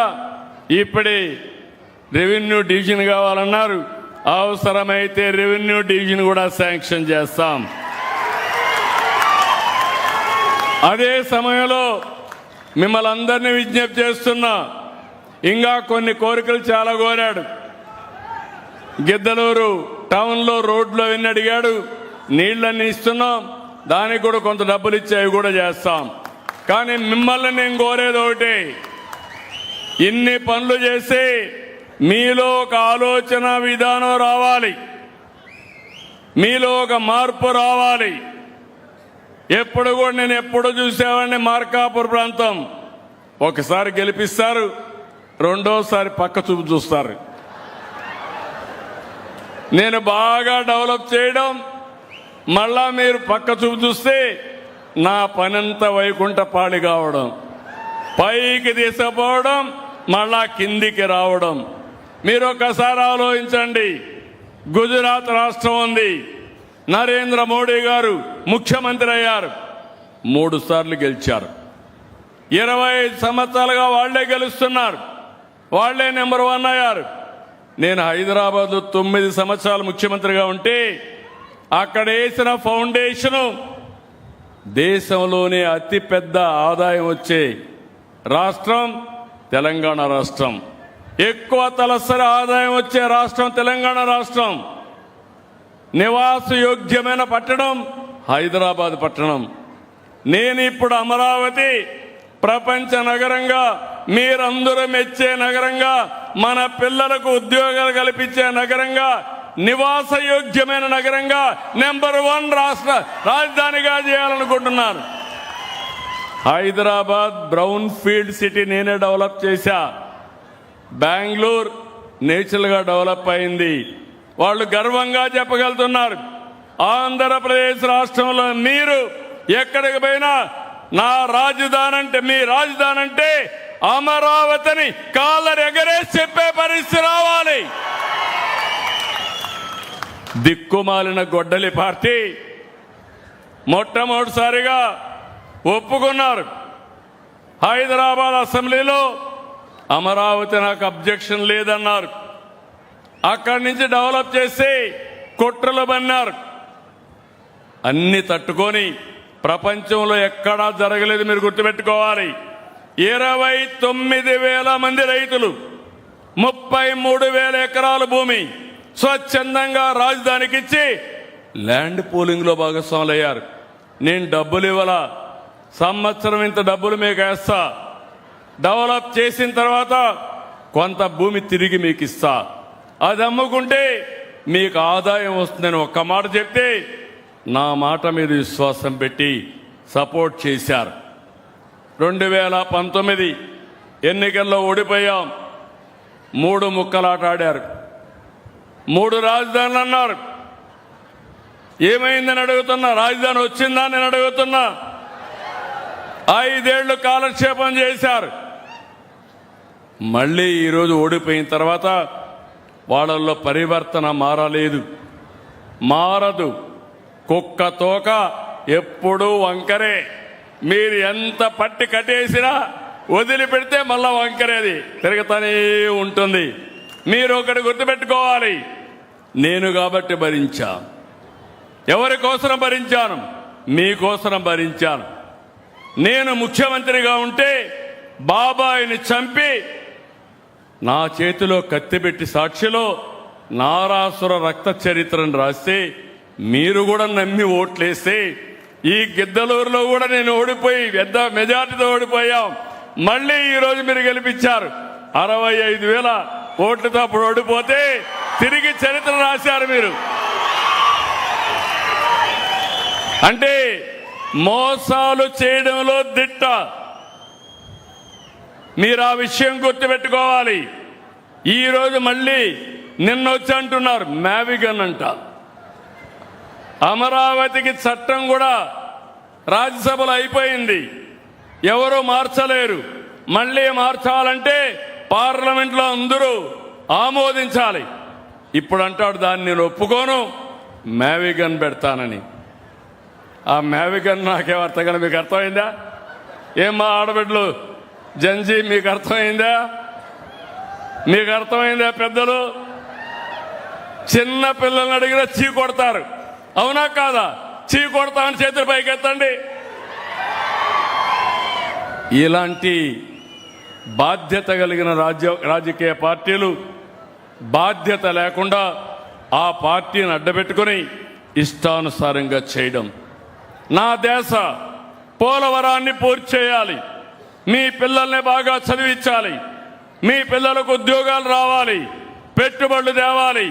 ఇప్పుడే రెవెన్యూ డివిజన్ కావాలన్నారు, అవసరమైతే రెవెన్యూ డివిజన్ కూడా శాంక్షన్ చేస్తాం. అదే సమయంలో మిమ్మల్ని అందరినీ విజ్ఞప్తి చేస్తున్నా, ఇంకా కొన్ని కోరికలు చాలా కోరాడు. గిద్దలూరు టౌన్లో రోడ్లు అవన్నీ అడిగాడు, నీళ్ళన్నీ ఇస్తున్నాం, దానికి కూడా కొంత డబ్బులు ఇచ్చి అవి కూడా చేస్తాం. కానీ మిమ్మల్ని నేను కోరేది ఒకటి, ఇన్ని పనులు చేసి మీలో ఒక ఆలోచన విధానం రావాలి, మీలో ఒక మార్పు రావాలి. ఎప్పుడు కూడా నేను ఎప్పుడు చూసేవాడిని, మార్కాపూర్ ప్రాంతం ఒకసారి గెలిపిస్తారు, రెండోసారి పక్క చూపు చూస్తారు. నేను బాగా డెవలప్ చేయడం, మళ్ళా మీరు పక్క చూపు చూస్తే నా పనంతా వైకుంఠపాళి కావడం, పైకి తీసుకుపోవడం, మళ్ళా కిందికి రావడం. మీరు ఒక్కసారి ఆలోచించండి. గుజరాత్ రాష్ట్రం ఉంది, నరేంద్ర మోడీ గారు ముఖ్యమంత్రి అయ్యారు, 3 సార్లు గెలిచారు. 25 సంవత్సరాలుగా వాళ్లే గెలుస్తున్నారు, వాళ్లే నెంబర్ 1 అయ్యారు. నేను హైదరాబాద్లో 9 సంవత్సరాలు ముఖ్యమంత్రిగా ఉంటే అక్కడ వేసిన ఫౌండేషను దేశంలోనే అతిపెద్ద ఆదాయం వచ్చే రాష్ట్రం తెలంగాణ రాష్ట్రం. ఎక్కువ తలసరి ఆదాయం వచ్చే రాష్ట్రం తెలంగాణ రాష్ట్రం. నివాస యోగ్యమైన పట్టణం హైదరాబాద్ పట్టణం. నేను ఇప్పుడు అమరావతి ప్రపంచ నగరంగా, మీరందరూ మెచ్చే నగరంగా, మన పిల్లలకు ఉద్యోగాలు కల్పించే నగరంగా, నివాస యోగ్యమైన నగరంగా నెంబర్ 1 రాష్ట్ర రాజధానిగా చేయాలనుకుంటున్నాను. హైదరాబాద్ బ్రౌన్ ఫీల్డ్ సిటీ నేనే డెవలప్ చేశా. బెంగళూరు నేచురల్గా డెవలప్ అయింది, వాళ్ళు గర్వంగా చెప్పగలుగుతున్నారు. ఆంధ్రప్రదేశ్ రాష్ట్రంలో మీరు ఎక్కడికి పోయినా నా రాజధాని అంటే, మీ రాజధాని అంటే అమరావతిని కాలర్ ఎగరేసి చెప్పే పరిస్థితి రావాలి. దిక్కుమాలిన గొడ్డలి పార్టీ మొట్టమొదటిసారిగా ఒప్పుకున్నారు. హైదరాబాద్ అసెంబ్లీలో అమరావతి నాకు అబ్జెక్షన్ లేదన్నారు. అక్కడి నుంచి డెవలప్ చేసి కుట్రలు బన్నారు. అన్ని తట్టుకొని ప్రపంచంలో ఎక్కడా జరగలేదు. మీరు గుర్తుపెట్టుకోవాలి, 29,000 మంది రైతులు, 33,000 ఎకరాల భూమి స్వచ్ఛందంగా రాజధానికి ఇచ్చి ల్యాండ్ పూలింగ్ లో భాగస్వాములు అయ్యారు. నేను డబ్బులు ఇవ్వాలా, సంవత్సరం ఇంత డబ్బులు మీకు వేస్తా, డెవలప్ చేసిన తర్వాత కొంత భూమి తిరిగి మీకు ఇస్తా, అది అమ్ముకుంటే మీకు ఆదాయం వస్తుందని ఒక్క మాట చెప్తే నా మాట మీద విశ్వాసం పెట్టి సపోర్ట్ చేశారు. 2019 ఎన్నికల్లో ఓడిపోయాం. 3 ముక్కలాట ఆడారు, 3 రాజధానులు అన్నారు. ఏమైందని అడుగుతున్నా, రాజధాని వచ్చిందా నేను అడుగుతున్నా. 5 ఏళ్లు కాలక్షేపం చేశారు. మళ్ళీ ఈరోజు ఓడిపోయిన తర్వాత వాళ్ళల్లో పరివర్తన మారలేదు, మారదు. కుక్క తోక ఎప్పుడూ వంకరే. మీరు ఎంత పట్టి కట్టేసినా వదిలిపెడితే మళ్ళా వంకరేది తిరుగుతూనే ఉంటుంది. మీరు ఒకటి గుర్తుపెట్టుకోవాలి, నేను కాబట్టి భరించా. ఎవరి కోసం భరించాను? మీకోసం భరించాను. నేను ముఖ్యమంత్రిగా ఉంటే బాబాయిని చంపి నా చేతిలో కత్తిపెట్టి సాక్షిలో నారాసుర రక్త చరిత్రను రాస్తే మీరు కూడా నమ్మి ఓట్లేస్తే ఈ గిద్దలూరులో కూడా నేను ఓడిపోయి పెద్ద మెజార్టీతో ఓడిపోయాం. మళ్ళీ ఈరోజు మీరు గెలిపించారు. 65,000 ఓట్లతో అప్పుడు ఓడిపోతే తిరిగి చరిత్ర రాశారు మీరు. అంటే మోసాలు చేయడంలో దిట్ట. మీరు ఆ విషయం గుర్తుపెట్టుకోవాలి. ఈరోజు మళ్ళీ నిన్న వచ్చి అంటున్నారు మ్యావిగన్ అంట. అమరావతికి చట్టం కూడా రాజ్యసభలో అయిపోయింది. ఎవరు మార్చలేరు. మళ్ళీ మార్చాలంటే పార్లమెంట్లో అందరూ ఆమోదించాలి. ఇప్పుడు అంటాడు దాన్ని నేను ఒప్పుకోను, మ్యావిగన్ పెడతానని. ఆ మ్యావిగన్ నాకేం అర్థం కానీ మీకు అర్థమైందా? ఏం మా ఆడబిడ్డలు జంజీ మీకు అర్థమైందా? మీకు అర్థమైందా? పెద్దలు చిన్న పిల్లల్ని అడిగినా చీ కొడతారు, అవునా కాదా? చీ కొడతామని చేతులు పైకెత్తండి. ఇలాంటి బాధ్యత కలిగిన రాజకీయ పార్టీలు బాధ్యత లేకుండా ఆ పార్టీని అడ్డబెట్టుకుని ఇష్టానుసారంగా చేయడం. నా దేశ పోలవరాన్ని పూర్తి చేయాలి, మీ పిల్లల్ని బాగా చదివించాలి, మీ పిల్లలకు ఉద్యోగాలు రావాలి, పెట్టుబడులు తేవాలి,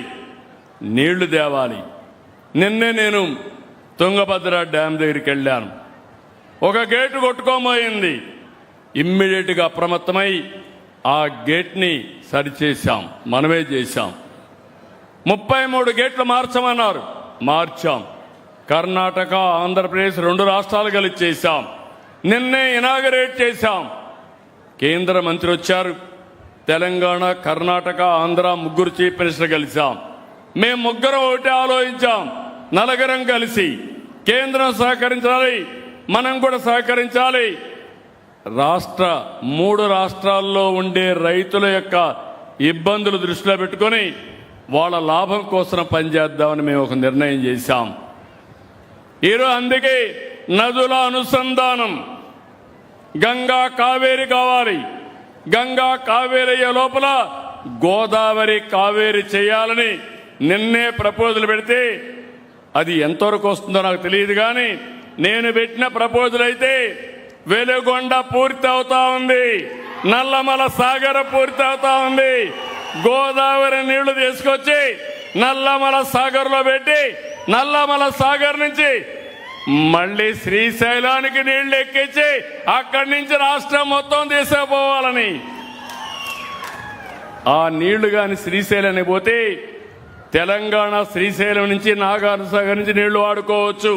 నీళ్లు తేవాలి. నిన్నే నేను తుంగభద్ర డ్యామ్ దగ్గరికి వెళ్ళాను. ఒక గేటు కొట్టుకోబోయింది. ఇమ్మీడియట్గా అప్రమత్తమై ఆ గేట్ని సరిచేశాం, మనమే చేశాం. 33 గేట్లు మార్చమన్నారు, మార్చాం. కర్ణాటక, ఆంధ్రప్రదేశ్ 2 రాష్ట్రాలు కలిసి చేశాం. నిన్నే ఇనాగరేట్ చేశాం. కేంద్ర మంత్రి వచ్చారు. తెలంగాణ, కర్ణాటక, ఆంధ్ర 3 చీఫ్ మినిస్టర్ కలిశాం. మేము 3 ఒకటే ఆలోచించాం. 4 కలిసి కేంద్రం సహకరించాలి, మనం కూడా సహకరించాలి. 3 రాష్ట్రాల్లో ఉండే రైతుల యొక్క ఇబ్బందులు దృష్టిలో పెట్టుకొని వాళ్ళ లాభం కోసం పనిచేద్దామని మేము ఒక నిర్ణయం చేశాం. ఈరోజు అందుకే నదుల అనుసంధానం, గంగా కావేరి కావాలి. గంగా కావేరి అయ్యే లోపల గోదావరి కావేరి చేయాలని నిన్నే ప్రపోజల్ పెడితే అది ఎంతవరకు వస్తుందో నాకు తెలియదు. కానీ నేను పెట్టిన ప్రపోజల్ అయితే వెలుగొండ పూర్తి అవుతా ఉంది, నల్లమల సాగర్ పూర్తి అవుతా ఉంది. గోదావరి నీళ్లు తీసుకొచ్చి నల్లమల సాగర్ లో పెట్టి నల్లమల సాగర్ నుంచి మళ్ళీ శ్రీశైలానికి నీళ్లు ఎక్కించి అక్కడి నుంచి రాష్ట్రం మొత్తం తీసుకుపోవాలని. ఆ నీళ్లు కాని శ్రీశైలానికి పోతే తెలంగాణ శ్రీశైలం నుంచి నాగార్జున సాగర్ నుంచి నీళ్లు వాడుకోవచ్చు.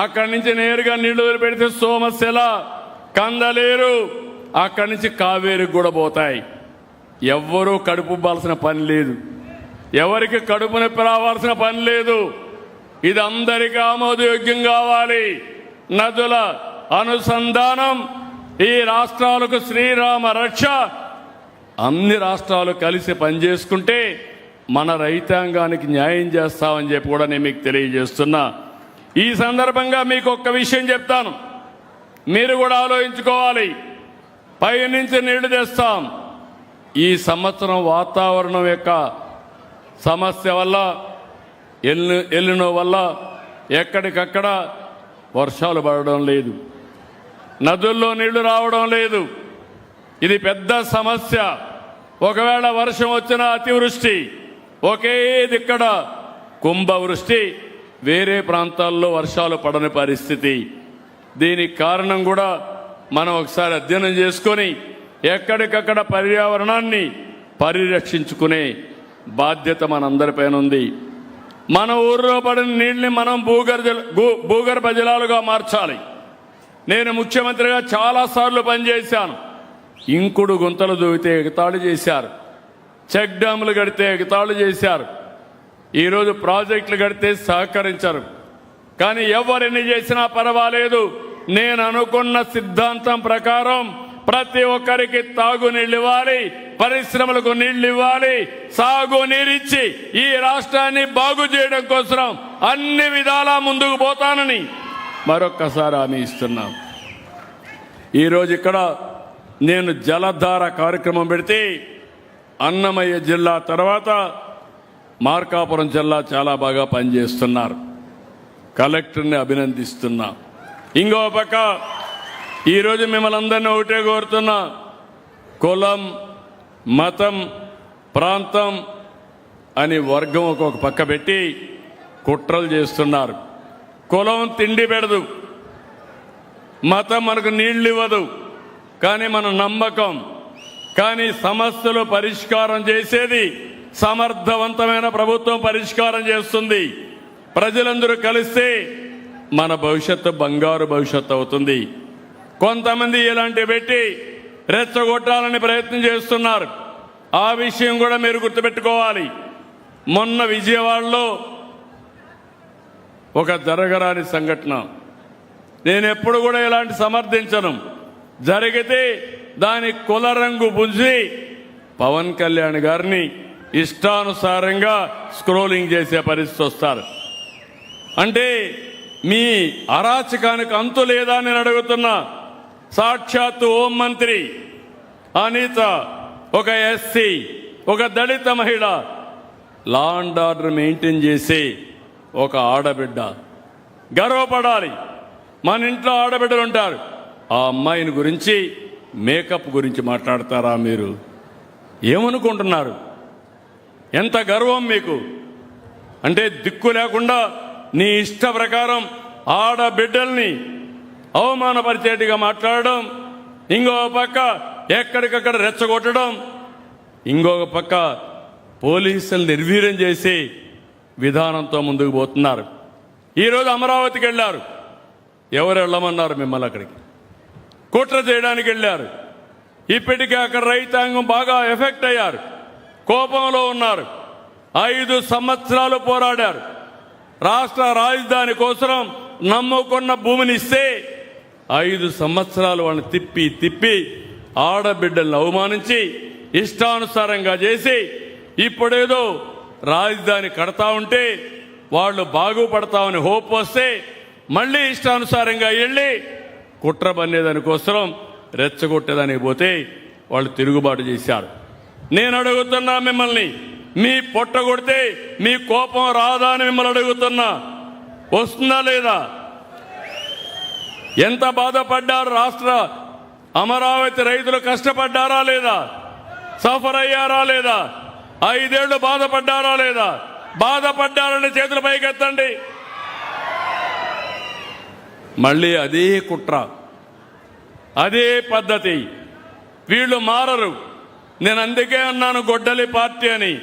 అక్కడి నుంచి నేరుగా నీళ్లు పెడితే సోమశిల, కందలేరు, అక్కడి నుంచి కావేరికి కూడా పోతాయి. ఎవ్వరూ కడుపు ఇవ్వాల్సిన పని లేదు, ఎవరికి కడుపు నొప్పి రావాల్సిన పని లేదు. ఇది అందరికీ ఆమోదయోగ్యం కావాలి. నదుల అనుసంధానం, ఈ రాష్ట్రాలకు శ్రీరామ రక్ష. అన్ని రాష్ట్రాలు కలిసి పనిచేసుకుంటే మన రైతాంగానికి న్యాయం చేస్తామని చెప్పి కూడా నేను మీకు తెలియజేస్తున్నా. ఈ సందర్భంగా మీకు ఒక్క విషయం చెప్తాను, మీరు కూడా ఆలోచించుకోవాలి. పైనుంచి నీళ్లు తెస్తాం. ఈ సంవత్సరం వాతావరణం యొక్క సమస్య వల్ల, ఎల్లినో వల్ల ఎక్కడికక్కడ వర్షాలు పడడం లేదు, నదుల్లో నీళ్లు రావడం లేదు. ఇది పెద్ద సమస్య. ఒకవేళ వర్షం వచ్చిన అతివృష్టి, ఒకే దిక్కడ కుంభవృష్టి, వేరే ప్రాంతాల్లో వర్షాలు పడని పరిస్థితి. దీనికి కారణం కూడా మనం ఒకసారి అధ్యయనం చేసుకొని ఎక్కడికక్కడ పర్యావరణాన్ని పరిరక్షించుకునే బాధ్యత మనందరిపైన ఉంది. మన ఊర్లో పడిన నీళ్ళని మనం భూగర్భ జలాలుగా మార్చాలి. నేను ముఖ్యమంత్రిగా చాలాసార్లు పనిచేశాను. ఇంకుడు గుంతలు దూవితే ఎగతాళి చేశారు, చెక్ డ్యాములు కడితే ఎగతాళి చేశారు, ఈరోజు ప్రాజెక్టులు కడితే సహకరించరు. కానీ ఎవరిని చేసినా పర్వాలేదు, నేను అనుకున్న సిద్ధాంతం ప్రకారం ప్రతి ఒక్కరికి తాగునీళ్ళు ఇవ్వాలి, పరిశ్రమలకు నీళ్లు ఇవ్వాలి, సాగునీరిచ్చి ఈ రాష్ట్రాన్ని బాగు చేయడం కోసం అన్ని విధాలా ముందుకు పోతానని మరొక్కసారి హామీ ఇస్తున్నాం. ఈరోజు ఇక్కడ నేను జలధార కార్యక్రమం పెడితే అన్నమయ్య జిల్లా తర్వాత మార్కాపురం జిల్లా చాలా బాగా పనిచేస్తున్నారు. కలెక్టర్ని అభినందిస్తున్నా. ఇంకో పక్క ఈరోజు మిమ్మల్ని అందరినీ ఒకటే కోరుతున్నా, కులం, మతం, ప్రాంతం అని వర్గం ఒక్కొక్క పక్క పెట్టి కుట్రలు చేస్తున్నారు. కులం తిండి పెడదు, మతం మనకు నీళ్లు ఇవ్వదు, కానీ మన నమ్మకం. కానీ సమస్యలు పరిష్కారం చేసేది సమర్థవంతమైన ప్రభుత్వం పరిష్కారం చేస్తుంది. ప్రజలందరూ కలిస్తే మన భవిష్యత్తు బంగారు భవిష్యత్తు అవుతుంది. కొంతమంది ఇలాంటివి పెట్టి రెచ్చగొట్టాలని ప్రయత్నం చేస్తున్నారు. ఆ విషయం కూడా మీరు గుర్తుపెట్టుకోవాలి. మొన్న విజయవాడలో ఒక జరగరాని సంఘటన, నేను ఎప్పుడు కూడా ఇలాంటి సమర్థించను. జరిగితే దాని కుల రంగు పుంజి పవన్ కళ్యాణ్ గారిని ఇష్టానుసారంగా స్క్రోలింగ్ చేసే పరిస్థితి వస్తారు. అంటే మీ అరాచకానికి అంతు లేదా నేను అడుగుతున్నా. సాక్షాత్తు హోంమంత్రి అనిత, ఒక ఎస్సీ, ఒక దళిత మహిళ, లా అండ్ ఆర్డర్ మెయింటైన్ చేసే ఒక ఆడబిడ్డ, గర్వపడాలి. మన ఇంట్లో ఆడబిడ్డలు ఉంటారు. ఆ అమ్మాయిని గురించి, మేకప్ గురించి మాట్లాడతారా మీరు? ఏమనుకుంటున్నారు? ఎంత గర్వం మీకు? అంటే దిక్కు లేకుండా నీ ఇష్ట ప్రకారం ఆడబిడ్డల్ని అవమానపరిచేట్టుగా మాట్లాడడం, ఇంకొక పక్క ఎక్కడికక్కడ రెచ్చగొట్టడం, ఇంకొక పక్క పోలీసులు నిర్వీర్యం చేసి విధానంతో ముందుకు పోతున్నారు. ఈరోజు అమరావతికి వెళ్ళారు. ఎవరు వెళ్ళమన్నారు మిమ్మల్ని? అక్కడికి కుట్ర చేయడానికి వెళ్ళారు. ఇప్పటికే అక్కడ రైతాంగం బాగా ఎఫెక్ట్ అయ్యారు, కోపంలో ఉన్నారు. 5 సంవత్సరాలు పోరాడారు. రాష్ట్ర రాజధాని కోసం నమ్ముకున్న భూమిని ఇస్తే 5 సంవత్సరాలు వాళ్ళని తిప్పి తిప్పి ఆడబిడ్డలను అవమానించి ఇష్టానుసారంగా చేసి ఇప్పుడేదో రాజధాని కడతా ఉంటే వాళ్ళు బాగుపడతామని హోప్ వస్తే మళ్ళీ ఇష్టానుసారంగా వెళ్ళి కుట్ర పన్నేదానికోసం రెచ్చగొట్టేదానికి పోతే వాళ్ళు తిరుగుబాటు చేశారు. నేను అడుగుతున్నా మిమ్మల్ని, మీ పొట్ట కొడితే మీ కోపం రాదా అని మిమ్మల్ని అడుగుతున్నా. వస్తుందా లేదా? ఎంత బాధపడ్డారు? రాష్ట్ర అమరావతి రైతులు కష్టపడ్డారా లేదా? సఫర్ అయ్యారా లేదా? 5 ఏళ్లు బాధపడ్డారా లేదా? బాధపడ్డారని చేతుల పైకెత్తండి. మళ్ళీ అదే కుట్ర, అదే పద్ధతి. వీళ్ళు మారరు. నేను అందుకే అన్నాను గొడ్డలి పార్టీ అని.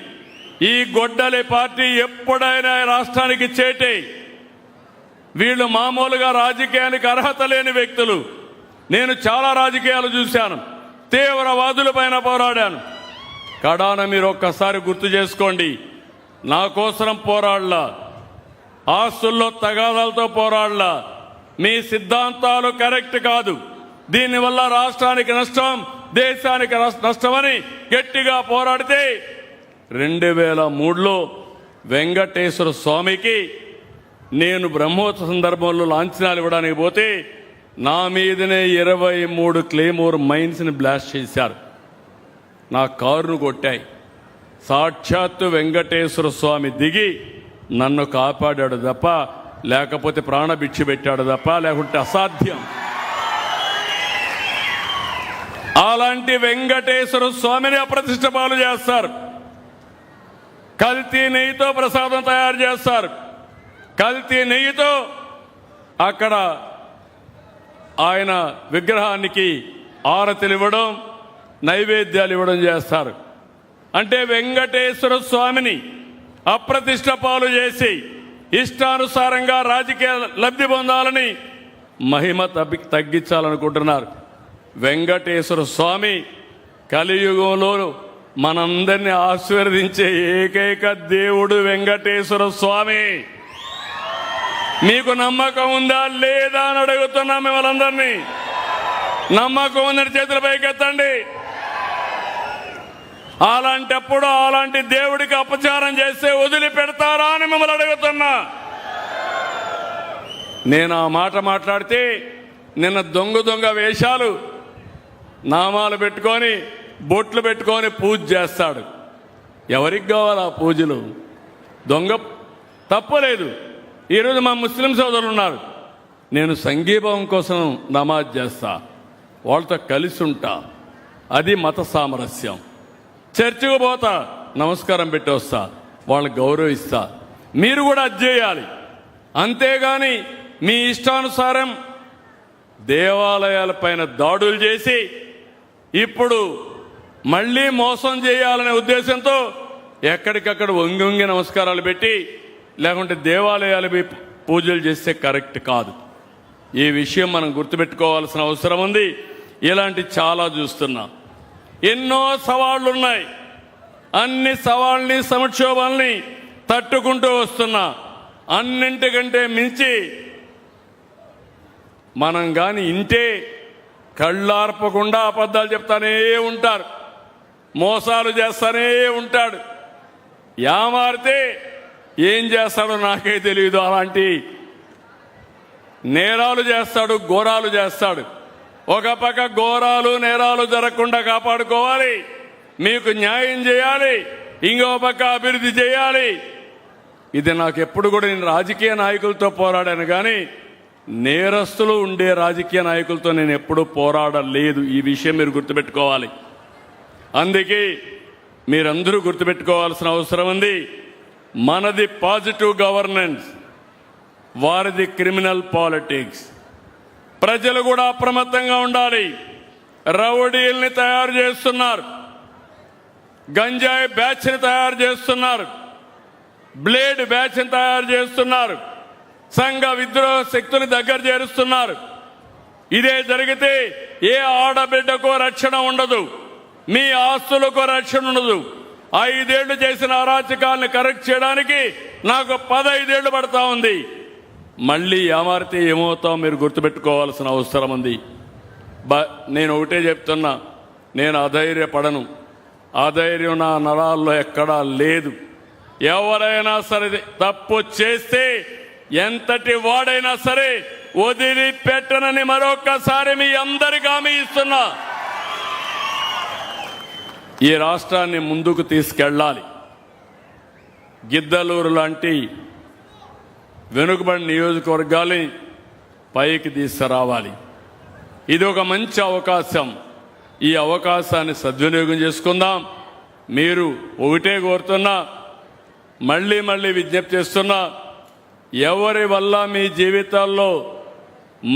ఈ గొడ్డలి పార్టీ ఎప్పుడైనా రాష్ట్రానికి చేటే. వీళ్ళు మామూలుగా రాజకీయానికి అర్హత లేని వ్యక్తులు. నేను చాలా రాజకీయాలు చూశాను, తీవ్రవాదుల పైన పోరాడాను. కడాన మీరు ఒక్కసారి గుర్తు చేసుకోండి. నా కోసం పోరాడలా, ఆస్తుల్లో తగాదాలతో పోరాడలా. మీ సిద్ధాంతాలు కరెక్ట్ కాదు, దీనివల్ల రాష్ట్రానికి నష్టం, దేశానికి నష్టమని గట్టిగా పోరాడితే 2003లో వెంకటేశ్వర స్వామికి నేను బ్రహ్మోత్సవ సందర్భంలో లాంఛనాలు ఇవ్వడానికి పోతే నా మీదనే 23 క్లేమోర్ మైన్స్ని బ్లాస్ట్ చేశారు. నా కారును కొట్టాయి. సాక్షాత్తు వెంకటేశ్వర స్వామి దిగి నన్ను కాపాడాడు తప్ప, లేకపోతే ప్రాణభిక్ష పెట్టాడు తప్ప, లేకుంటే అసాధ్యం. అలాంటి వెంకటేశ్వర స్వామిని అప్రతిష్ట పాలు చేస్తారు. కల్తీ నెయ్యితో ప్రసాదం తయారు చేస్తారు. కల్తీ నెయ్యితో అక్కడ ఆయన విగ్రహానికి ఆరతులు ఇవ్వడం, నైవేద్యాలు ఇవ్వడం చేస్తారు. అంటే వెంకటేశ్వర స్వామిని అప్రతిష్ట పాలు చేసి ఇష్టానుసారంగా రాజకీయ లబ్ధి పొందాలని మహిమ తగ్గించాలనుకుంటున్నారు. వెంకటేశ్వర స్వామి కలియుగంలో మనందరినీ ఆశీర్వదించే ఏకైక దేవుడు వెంకటేశ్వర స్వామి. మీకు నమ్మకం ఉందా లేదా అని అడుగుతున్నా మిమ్మల్ని అందరినీ. నమ్మకం ఉందని చేతుల పైకెత్తండి. అలాంటప్పుడు అలాంటి దేవుడికి అపచారం చేస్తే వదిలిపెడతారా అని మిమ్మల్ని అడుగుతున్నా. నేను ఆ మాట మాట్లాడితే నిన్న దొంగ వేషాలు, నామాలు పెట్టుకొని, బొట్లు పెట్టుకొని పూజ చేస్తాడు. ఎవరికి కావాలి ఆ పూజలు? దొంగ తప్పలేదు. ఈరోజు మా ముస్లిం సోదరులు ఉన్నారు. నేను సంఘీభావం కోసం నమాజ్ చేస్తా, వాళ్ళతో కలిసి ఉంటా, అది మత సామరస్యం. చర్చికి పోతా, నమస్కారం పెట్టి వస్తా, వాళ్ళని గౌరవిస్తా. మీరు కూడా అది చేయాలి. అంతేగాని మీ ఇష్టానుసారం దేవాలయాలపైన దాడులు చేసి ఇప్పుడు మళ్ళీ మోసం చేయాలనే ఉద్దేశంతో ఎక్కడికక్కడ వంగి నమస్కారాలు పెట్టి, లేకుంటే దేవాలయాలు పూజలు చేస్తే కరెక్ట్ కాదు. ఈ విషయం మనం గుర్తుపెట్టుకోవాల్సిన అవసరం ఉంది. ఇలాంటి చాలా చూస్తున్నాం. ఎన్నో సవాళ్లు ఉన్నాయి. అన్ని సవాళ్ళని సంక్షోభాల్ని తట్టుకుంటూ వస్తున్నా. అన్నింటికంటే మించి మనం గాని ఇంటే కళ్ళార్పకుండా అబద్ధాలు చెప్తానే ఉంటారు, మోసాలు చేస్తానే ఉంటాడు. యామారితే ఏం చేస్తాడో నాకే తెలియదు. అలాంటి నేరాలు చేస్తాడు, ఘోరాలు చేస్తాడు. ఒక పక్క ఘోరాలు నేరాలు జరగకుండా కాపాడుకోవాలి, మీకు న్యాయం చేయాలి, ఇంకో పక్క అభివృద్ధి చేయాలి. ఇది నాకు ఎప్పుడు కూడా, నేను రాజకీయ నాయకులతో పోరాడాను కానీ నేరస్తులు ఉండే రాజకీయ నాయకులతో నేను ఎప్పుడూ పోరాడలేదు. ఈ విషయం మీరు గుర్తుపెట్టుకోవాలి. అందుకే మీరందరూ గుర్తుపెట్టుకోవాల్సిన అవసరం ఉంది. మనది పాజిటివ్ గవర్నెన్స్, వారిది క్రిమినల్ పాలిటిక్స్. ప్రజలు కూడా అప్రమత్తంగా ఉండాలి. రౌడీల్ని తయారు చేస్తున్నారు, గంజాయి బ్యాచ్ని తయారు చేస్తున్నారు, బ్లేడ్ బ్యాచ్ని తయారు చేస్తున్నారు, సంఘ విద్రోహ శక్తుని దగ్గర చేరుస్తున్నారు. ఇదే జరిగితే ఏ ఆడబిడ్డకో రక్షణ ఉండదు, మీ ఆస్తులకు రక్షణ ఉండదు. 5 ఏళ్లు చేసిన అరాచకాలను కరెక్ట్ చేయడానికి నాకు 15 ఏళ్లు పడతా ఉంది. మళ్ళీ ఏమారితే ఏమవుతాం మీరు గుర్తుపెట్టుకోవాల్సిన అవసరం ఉంది. నేను ఒకటే చెప్తున్నా, నేను అధైర్యపడను. అధైర్యం నా నరాల్లో ఎక్కడా లేదు. ఎవరైనా సరే తప్పు చేస్తే ఎంతటి వాడైనా సరే వదిలిపెట్టనని మరొక్కసారి మీ అందరికీ హామీ ఇస్తున్నా. ఈ రాష్ట్రాన్ని ముందుకు తీసుకెళ్ళాలి. గిద్దలూరు లాంటి వెనుకబడిన నియోజకవర్గాల్ని పైకి తీసుకురావాలి. ఇది ఒక మంచి అవకాశం. ఈ అవకాశాన్ని సద్వినియోగం చేసుకుందాం. మీరు ఒకటే కోరుతున్నా, మళ్ళీ మళ్ళీ విజ్ఞప్తి చేస్తున్నా, ఎవరి వల్ల మీ జీవితాల్లో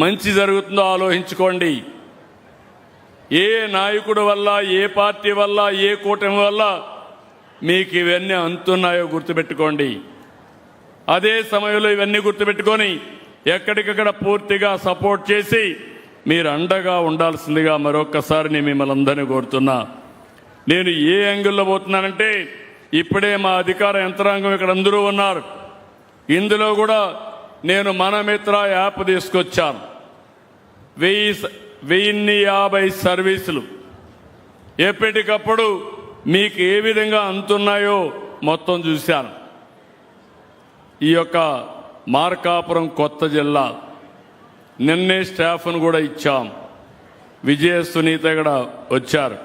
మంచి జరుగుతుందో ఆలోచించుకోండి. ఏ నాయకుడి వల్ల, ఏ పార్టీ వల్ల, ఏ కూటమి వల్ల మీకు ఇవన్నీ అందుతున్నాయో గుర్తుపెట్టుకోండి. అదే సమయంలో ఇవన్నీ గుర్తుపెట్టుకొని ఎక్కడికక్కడ పూర్తిగా సపోర్ట్ చేసి మీరు అండగా ఉండాల్సిందిగా మరొక్కసారి నేను మిమ్మల్ని అందరినీ కోరుతున్నా. నేను ఏ యాంగిల్లో పోతున్నానంటే, ఇప్పుడే మా అధికార యంత్రాంగం ఇక్కడ అందరూ ఉన్నారు. ఇందులో కూడా నేను మన మిత్ర యాప్ తీసుకొచ్చాను. 1050 సర్వీసులు ఎప్పటికప్పుడు మీకు ఏ విధంగా అందుతున్నాయో మొత్తం చూశాను. ఈ యొక్క మార్కాపురం కొత్త జిల్లా నిన్నే స్టాఫ్ను కూడా ఇచ్చాం. విజయ సునీత కూడా వచ్చారు.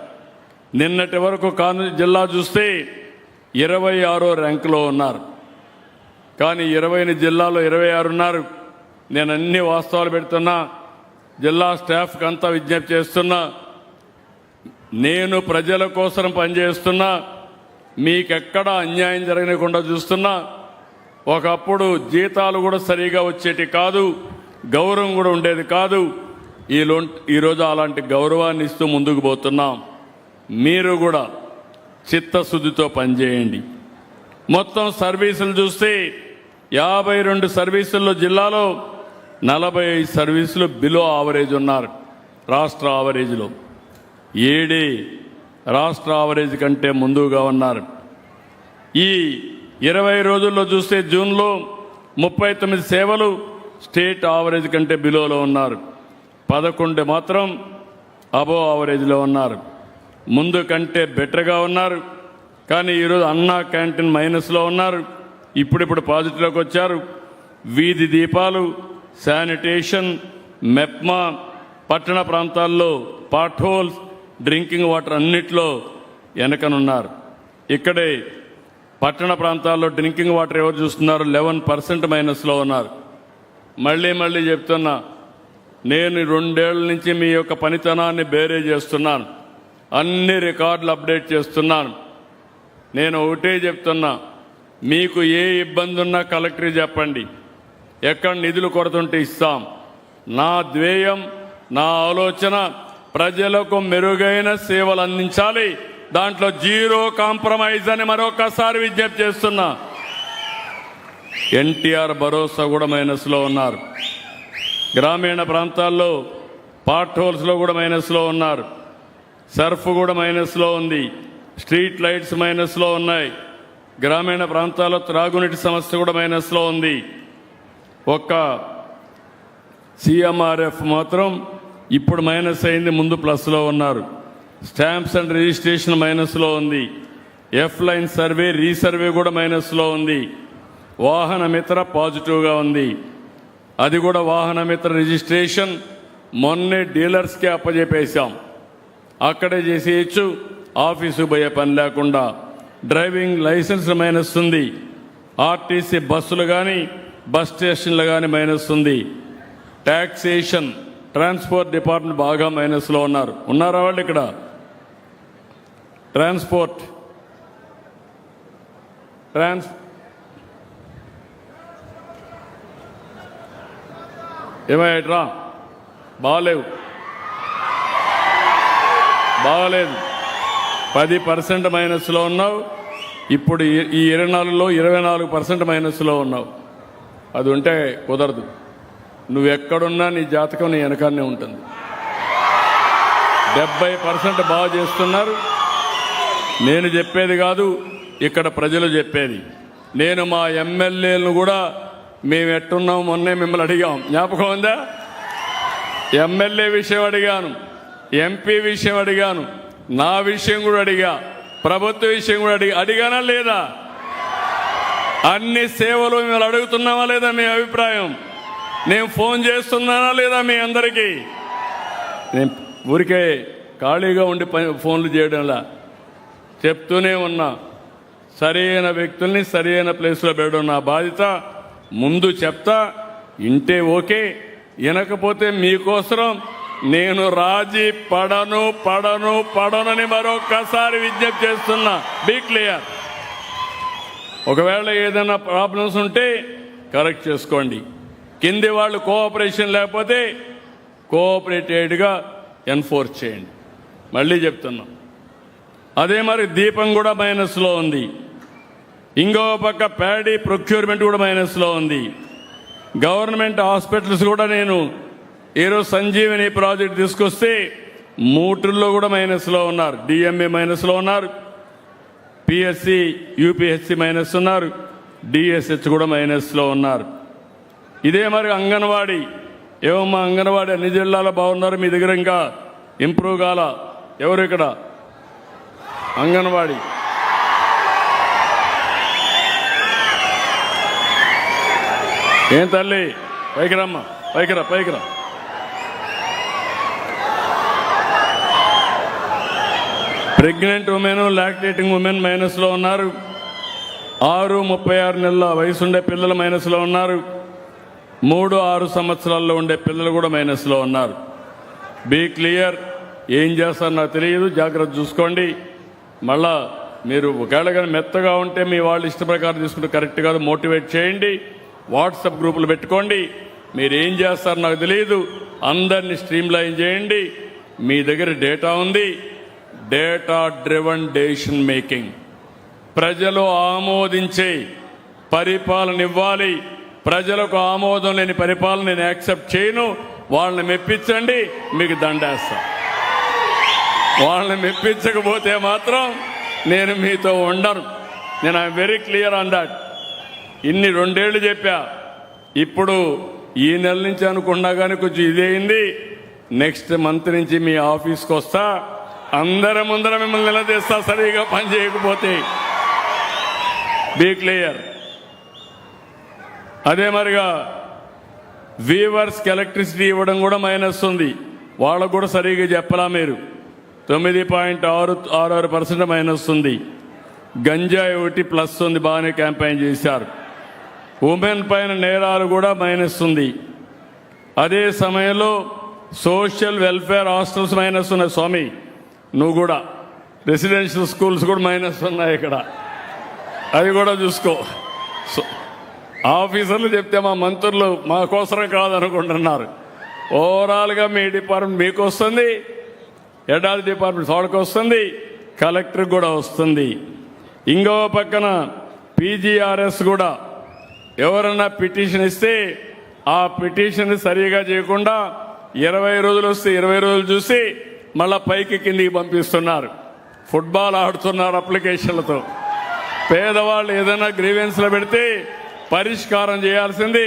నిన్నటి వరకు జిల్లా చూస్తే 26వ ర్యాంకులో ఉన్నారు. కానీ 20 జిల్లాలో 26 ఉన్నారు. నేను అన్ని వాస్తవాలు పెడుతున్నా. జిల్లా స్టాఫ్కి అంతా విజ్ఞప్తి చేస్తున్నా, నేను ప్రజల కోసం పనిచేస్తున్నా, మీకెక్కడా అన్యాయం జరగకుండా చూస్తున్నా. ఒకప్పుడు జీతాలు కూడా సరిగా వచ్చేటి కాదు, గౌరవం కూడా ఉండేది కాదు. ఈరోజు అలాంటి గౌరవాన్ని ఇస్తూ ముందుకు పోతున్నాం. మీరు కూడా చిత్తశుద్ధితో పనిచేయండి. మొత్తం సర్వీసులు చూస్తే 52 సర్వీసుల్లో జిల్లాలో 45 సర్వీసులు బిలో ఆవరేజ్ ఉన్నారు. రాష్ట్ర ఆవరేజ్లో 7 రాష్ట్ర ఆవరేజ్ కంటే ముందుగా ఉన్నారు. ఈ 20 రోజుల్లో చూస్తే జూన్లో 39 సేవలు స్టేట్ ఆవరేజ్ కంటే బిలోలో ఉన్నారు. 11 మాత్రం అబో ఆవరేజ్లో ఉన్నారు. ముందు కంటే బెటర్గా ఉన్నారు. కానీ ఈరోజు అన్నా క్యాంటీన్ మైనస్లో ఉన్నారు. ఇప్పుడిప్పుడు పాజిటివ్లోకి వచ్చారు. వీధి దీపాలు, శానిటేషన్, మెప్మా, పట్టణ ప్రాంతాల్లో పాట్ హోల్స్, డ్రింకింగ్ వాటర్ అన్నిట్లో వెనకనున్నారు. ఇక్కడే పట్టణ ప్రాంతాల్లో డ్రింకింగ్ వాటర్ ఎవరు చూస్తున్నారు? 11% మైనస్లో ఉన్నారు. మళ్ళీ చెప్తున్నా, నేను 2 ఏళ్ల నుంచి మీ యొక్క పనితనాన్ని బేరే చేస్తున్నాను. అన్ని రికార్డులు అప్డేట్ చేస్తున్నాను. నేను ఒకటే చెప్తున్నా, మీకు ఏ ఇబ్బంది ఉన్నా కలెక్టరీ చెప్పండి. ఎక్కడ నిధులు కొరతుంటే ఇస్తాం. నా ధ్యేయం, నా ఆలోచన ప్రజలకు మెరుగైన సేవలు అందించాలి. దాంట్లో జీరో కాంప్రమైజ్ అని మరొకసారి విజ్ఞప్తి చేస్తున్నా. ఎన్టీఆర్ భరోసా కూడా మైనస్లో ఉన్నారు. గ్రామీణ ప్రాంతాల్లో పార్ట్ హోల్స్లో కూడా మైనస్లో ఉన్నారు. సర్ఫ్ కూడా మైనస్లో ఉంది. స్ట్రీట్ లైట్స్ మైనస్లో ఉన్నాయి. గ్రామీణ ప్రాంతాల్లో త్రాగునీటి సమస్య కూడా మైనస్లో ఉంది. ఒక్క CMRF మాత్రం ఇప్పుడు మైనస్ అయింది, ముందు ప్లస్లో ఉన్నారు. స్టాంప్స్ అండ్ రిజిస్ట్రేషన్ మైనస్లో ఉంది. F-లైన్ సర్వే రీసర్వే కూడా మైనస్లో ఉంది. వాహన మిత్ర పాజిటివ్గా ఉంది. అది కూడా వాహన మిత్ర రిజిస్ట్రేషన్ మొన్నే డీలర్స్కే అప్పజెప్పేశాం. అక్కడే చేసేయచ్చు, ఆఫీసు పోయే పని లేకుండా. డ్రైవింగ్ లైసెన్స్ మైనస్ ఉంది. RTC బస్సులు కానీ బస్ స్టేషన్లు కానీ మైనస్ ఉంది. ట్యాక్సేషన్ ట్రాన్స్పోర్ట్ డిపార్ట్మెంట్ బాగా మైనస్లో ఉన్నారా వాళ్ళు? ఇక్కడ ట్రాన్స్పోర్ట్ ఏమయ్యట్రా? బాగలేదు 10% మైనస్లో ఉన్నావు. ఇప్పుడు ఈ 24లో 24% మైనస్లో ఉన్నావు. అది ఉంటే కుదరదు. నువ్వెక్కడున్నా నీ జాతకం నీ వెనకాన్నే ఉంటుంది. 70% బాగా చేస్తున్నారు. నేను చెప్పేది కాదు, ఇక్కడ ప్రజలు చెప్పేది. నేను మా ఎమ్మెల్యేలను కూడా మేము ఎట్టున్నాం మొన్నే మిమ్మల్ని అడిగాం, జ్ఞాపకం ఉందా? ఎమ్మెల్యే విషయం అడిగాను, MP విషయం అడిగాను, నా విషయం కూడా అడిగా, ప్రభుత్వ విషయం కూడా అడిగానా లేదా? అన్ని సేవలు మిమ్మల్ని అడుగుతున్నామా లేదా? మీ అభిప్రాయం నేను ఫోన్ చేస్తున్నానా లేదా మీ అందరికీ? నేను ఊరికే ఖాళీగా ఉండి ఫోన్లు చేయడంలా చెప్తూనే ఉన్నా. సరైన వ్యక్తుల్ని సరైన ప్లేస్లో పెట్టడం నా బాధ్యత. ముందు చెప్తా, ఇంటే ఓకే, వినకపోతే మీకోసం నేను రాజీ పడనని మరొక్కసారి విజ్ఞప్తి చేస్తున్నా. Be clear. ఒకవేళ ఏదైనా ప్రాబ్లమ్స్ ఉంటే కరెక్ట్ చేసుకోండి. కింది వాళ్ళు కోఆపరేషన్ లేకపోతే కోఆపరేటెడ్గా ఎన్ఫోర్స్ చేయండి. మళ్ళీ చెప్తున్నాం. అదే మరి దీపం కూడా మైనస్లో ఉంది. ఇంకో పక్క ప్యాడీ ప్రొక్యూర్మెంట్ కూడా మైనస్లో ఉంది. గవర్నమెంట్ హాస్పిటల్స్ కూడా నేను ఈరోజు సంజీవని ప్రాజెక్ట్ తీసుకొస్తే 3 కూడా మైనస్లో ఉన్నారు. DMA మైనస్లో ఉన్నారు, PSC UPSC మైనస్ ఉన్నారు, DSH కూడా మైనస్లో ఉన్నారు. ఇదే మరి అంగన్వాడీ, ఏమమ్మా అంగన్వాడీ అన్ని జిల్లాలో బాగున్నారు, మీ దగ్గర ఇంకా ఇంప్రూవ్ కాల? ఎవరు ఇక్కడ అంగన్వాడీ? ఏం తల్లి, పైకి రమ్మా, పైకి రా. ప్రెగ్నెంట్ ఉమెన్, లాక్టేటింగ్ ఉమెన్ మైనస్లో ఉన్నారు. 6-36 నెలల వయసు ఉండే పిల్లలు మైనస్లో ఉన్నారు. 3-6 సంవత్సరాల్లో ఉండే పిల్లలు కూడా మైనస్లో ఉన్నారు. Be clear. ఏం చేస్తారో నాకు తెలియదు, జాగ్రత్త చూసుకోండి. మళ్ళా మీరు ఒకవేళ కానీ మెత్తగా ఉంటే మీ వాళ్ళు ఇష్ట ప్రకారం తీసుకుంటే కరెక్ట్ కాదు, మోటివేట్ చేయండి. వాట్సాప్ గ్రూపులు పెట్టుకోండి. మీరు ఏం చేస్తారో నాకు తెలియదు, అందరినీ స్ట్రీమ్లైన్ చేయండి. మీ దగ్గర డేటా ఉంది, డేటా డ్రివన్ డెసిషన్ మేకింగ్. ప్రజలు ఆమోదించే పరిపాలన ఇవ్వాలి. ప్రజలకు ఆమోదం లేని పరిపాలన నేను యాక్సెప్ట్ చేయను. వాళ్ళని మెప్పించండి, మీకు దండేస్తా. వాళ్ళని మెప్పించకపోతే మాత్రం నేను మీతో ఉండను. నేను I'm very clear on that. ఇన్ని 2 ఏళ్ళు చెప్పా. ఇప్పుడు ఈ నెల నుంచి అనుకున్నా కానీ కొంచెం ఇదేంది. నెక్స్ట్ మంత్ నుంచి మీ ఆఫీస్కి వస్తా, అందరం ముందర మిమ్మల్ని నిలదీస్తా సరిగా పని చేయకపోతే. Be clear. అదే మరిగా వీవర్స్కి ఎలక్ట్రిసిటీ ఇవ్వడం కూడా మైనస్ ఉంది. వాళ్ళకు కూడా సరిగా చెప్పలా మీరు. 9.66% మైనస్ ఉంది. గంజాయి ఒకటి ప్లస్ ఉంది, బాగానే క్యాంపెయిన్ చేశారు. ఉమెన్ పైన నేరాలు కూడా మైనస్ ఉంది. అదే సమయంలో సోషల్ వెల్ఫేర్ హాస్టల్స్ మైనస్ ఉన్నాయి. స్వామి నువ్వు కూడా రెసిడెన్షియల్ స్కూల్స్ కూడా మైనస్ ఉన్నాయి ఇక్కడ, అది కూడా చూసుకో. ఆఫీసర్లు చెప్తే మా మంత్రులు మా కోసరం కాదనుకుంటున్నారు. ఓవరాల్గా మీ డిపార్ట్మెంట్ మీకు వస్తుంది, హెడ్ డిపార్ట్మెంట్ వాళ్ళకి వస్తుంది, కలెక్టర్కి కూడా వస్తుంది. ఇంకో పక్కన PGRS కూడా ఎవరన్నా పిటిషన్ ఇస్తే ఆ పిటిషన్ సరిగా చేయకుండా 20 రోజులు వస్తే 20 రోజులు చూసి మళ్ళా పైకి కిందికి పంపిస్తున్నారు. ఫుట్బాల్ ఆడుతున్నారు అప్లికేషన్లతో. పేదవాళ్ళు ఏదైనా గ్రీవెన్స్లో పెడితే పరిష్కారం చేయాల్సింది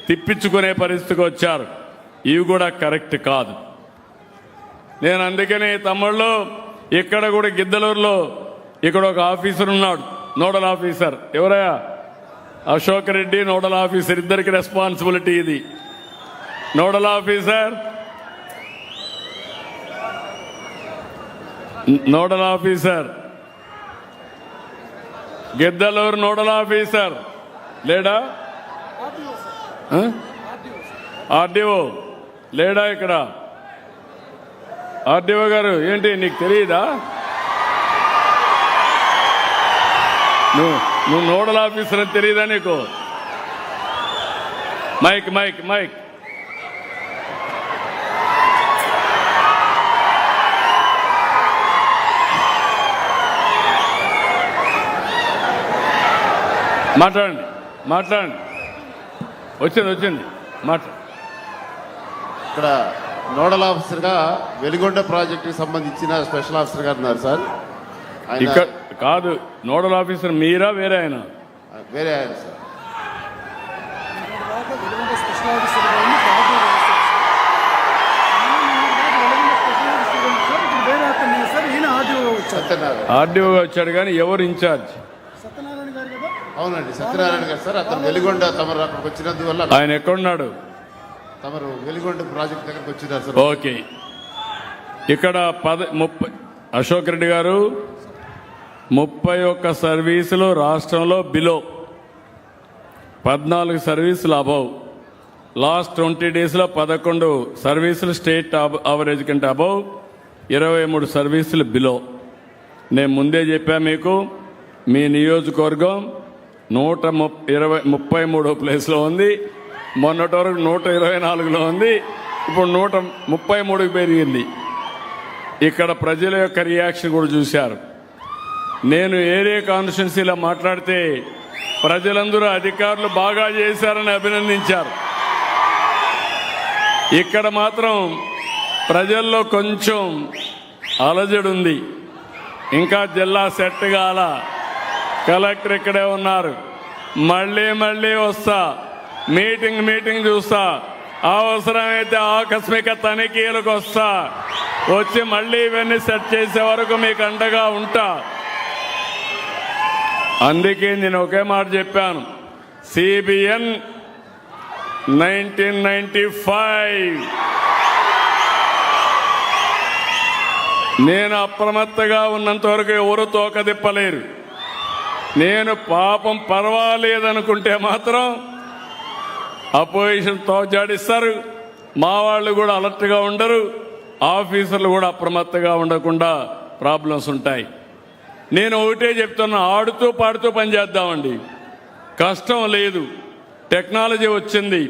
తిప్పించుకునే పరిస్థితికి వచ్చారు. ఇవి కూడా కరెక్ట్ కాదు. నేను అందుకనే తమ్ముళ్ళు ఇక్కడ కూడా గిద్దలూరులో ఇక్కడ ఒక ఆఫీసర్ ఉన్నాడు, నోడల్ ఆఫీసర్. ఎవరయ్యా? అశోక్ రెడ్డి నోడల్ ఆఫీసర్, ఇద్దరికి రెస్పాన్సిబిలిటీ ఇది. Nodal officer Giddalur nodal officer లేడా? ఆర్డీఓ లేడా? ఇక్కడ ఆర్డీఓ గారు ఏంటి నీకు తెలియదా? నువ్వు నోడల్ ఆఫీసర్ అని తెలియదా నీకు? Mike mike mike. మాట్లాడండి మాట్లాడండి. వచ్చింది మాట్లాడు. ఇక్కడ నోడల్ ఆఫీసర్గా వెలిగొండ ప్రాజెక్టుకి సంబంధించిన స్పెషల్ ఆఫీసర్ గారు ఉన్నారు సార్. ఇక్కడ కాదు, నోడల్ ఆఫీసర్ మీరా వేరే ఆయన? వేరే ఆయన సార్. ఆర్డీఓగా వచ్చాడు కానీ ఎవరు ఇన్ఛార్జ్? అవునండి, సత్యనారాయణ గారు సార్. అతను వెలిగొండ తమరు అక్కడికి వచ్చినందువల్ల. ఆయన ఎక్కడున్నాడు? తమరు వెలిగొండ ప్రాజెక్ట్ దగ్గరకు వచ్చినారు సార్. ఓకే. ఇక్కడ 30 అశోక్ రెడ్డి గారు 31 సర్వీసులు రాష్ట్రంలో బిలో, 14 సర్వీసులు అబౌవ్. లాస్ట్ 20 డేస్లో 11 సర్వీసులు స్టేట్ యావరేజ్ కంటే అబౌవ్, 23 సర్వీసులు బిలో. నేను ముందే చెప్పా మీకు, మీ నియోజకవర్గం 133 ప్లేస్లో ఉంది. మొన్నటి వరకు 124లో ఉంది, ఇప్పుడు 133కి పెరిగింది. ఇక్కడ ప్రజల యొక్క రియాక్షన్ కూడా చూశారు. నేను ఏరియా కాన్స్టిట్యున్సీలో మాట్లాడితే ప్రజలందరూ అధికారులు బాగా చేశారని అభినందించారు. ఇక్కడ మాత్రం ప్రజల్లో కొంచెం అలజడి ఉంది. ఇంకా జిల్లా సెట్ కాల. కలెక్టర్ ఇక్కడే ఉన్నారు. మళ్ళీ వస్తా, మీటింగ్ చూస్తా, అవసరమైతే ఆకస్మిక తనిఖీలకు వస్తా, వచ్చి మళ్ళీ ఇవన్నీ సెట్ చేసే వరకు మీకు అండగా ఉంటా. అందుకే నేను ఒకే మాట చెప్పాను, సిబిఎన్ 1995 నేను అప్రమత్తగా ఉన్నంత వరకు ఎవరు తోకదిప్పలేరు. నేను పాపం పర్వాలేదనుకుంటే మాత్రం అపోజిషన్ తోచాడిస్తారు. మా వాళ్ళు కూడా అలర్ట్గా ఉండరు, ఆఫీసర్లు కూడా అప్రమత్తగా ఉండకుండా ప్రాబ్లమ్స్ ఉంటాయి. నేను ఒకటే చెప్తున్నా, ఆడుతూ పాడుతూ పనిచేద్దామండి. కష్టం లేదు, టెక్నాలజీ వచ్చింది,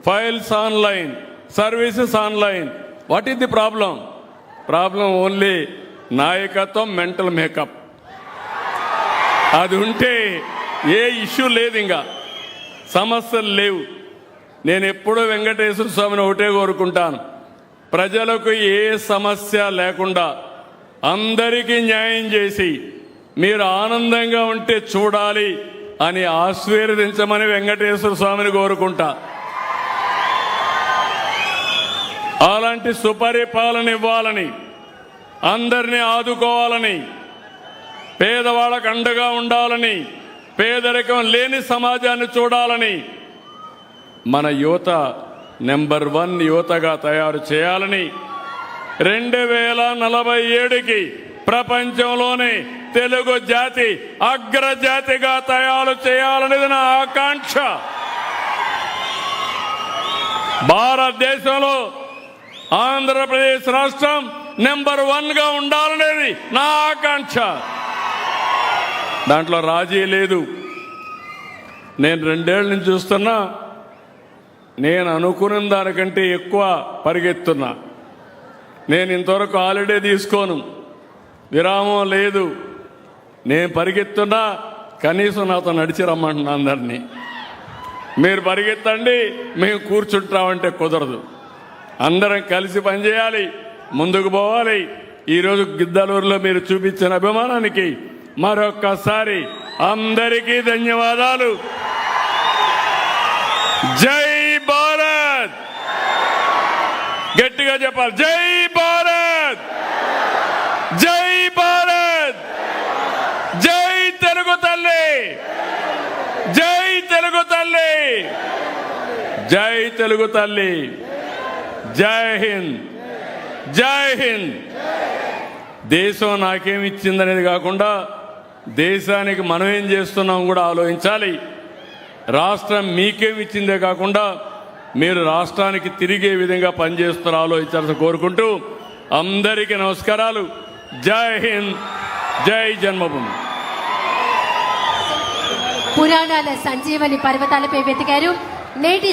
files online, services online. What is the problem? Problem only నాయకత్వం, మెంటల్ మేకప్. అది ఉంటే ఏ ఇష్యూ లేదు, ఇంకా సమస్యలు లేవు. నేను ఎప్పుడూ వెంకటేశ్వర స్వామిని ఒకటే కోరుకుంటాను, ప్రజలకు ఏ సమస్య లేకుండా అందరికీ న్యాయం చేసి మీరు ఆనందంగా ఉంటే చూడాలి అని ఆశీర్వదించమని వెంకటేశ్వర స్వామిని కోరుకుంటా. అలాంటి సుపరిపాలన ఇవ్వాలని, అందరినీ ఆదుకోవాలని, పేదవాళ్ళకు అండగా ఉండాలని, పేదరికం లేని సమాజాన్ని చూడాలని, మన యువత నెంబర్ 1 యువతగా తయారు చేయాలని, 2047కి ప్రపంచంలోనే తెలుగు జాతి అగ్రజాతిగా తయారు చేయాలనేది నా ఆకాంక్ష. భారతదేశంలో ఆంధ్రప్రదేశ్ రాష్ట్రం నెంబర్ 1గా ఉండాలనేది నా ఆకాంక్ష. దాంట్లో రాజీ లేదు. నేను 2 ఏళ్ల నుంచి చూస్తున్నా, నేను అనుకున్న దానికంటే ఎక్కువ పరిగెత్తున్నా. నేను ఇంతవరకు హాలిడే తీసుకోను, విరామం లేదు. నేను పరిగెత్తున్నా, కనీసం నాతో నడిచి రమ్మంటున్నా అందరినీ. మీరు పరిగెత్తండి, మేము కూర్చుంటామంటే కుదరదు. అందరం కలిసి పనిచేయాలి, ముందుకు పోవాలి. ఈరోజు గిద్దలూరులో మీరు చూపించిన అభిమానానికి మరొక్కసారి అందరికీ ధన్యవాదాలు. జై భారత్, గట్టిగా చెప్పాలి. జై భారత్, జై భారత్, జై తెలుగు తల్లి, జై తెలుగు తల్లి, జై తెలుగు తల్లి. జై హింద్, జై హింద్. దేశం నాకేమిచ్చిందనేది కాకుండా దేశానికి మనం ఏం చేస్తున్నాం కూడా ఆలోచించాలి. రాష్ట్రం మీకేమిచ్చిందే కాకుండా మీరు రాష్ట్రానికి తిరిగే విధంగా పనిచేస్తున్న ఆలోచించాల్సి కోరుకుంటూ అందరికీ నమస్కారాలు. జై హింద్, జై జన్మభూమి. పురాణాల సంజీవని పర్వతాలపై వెతికారు. నేటి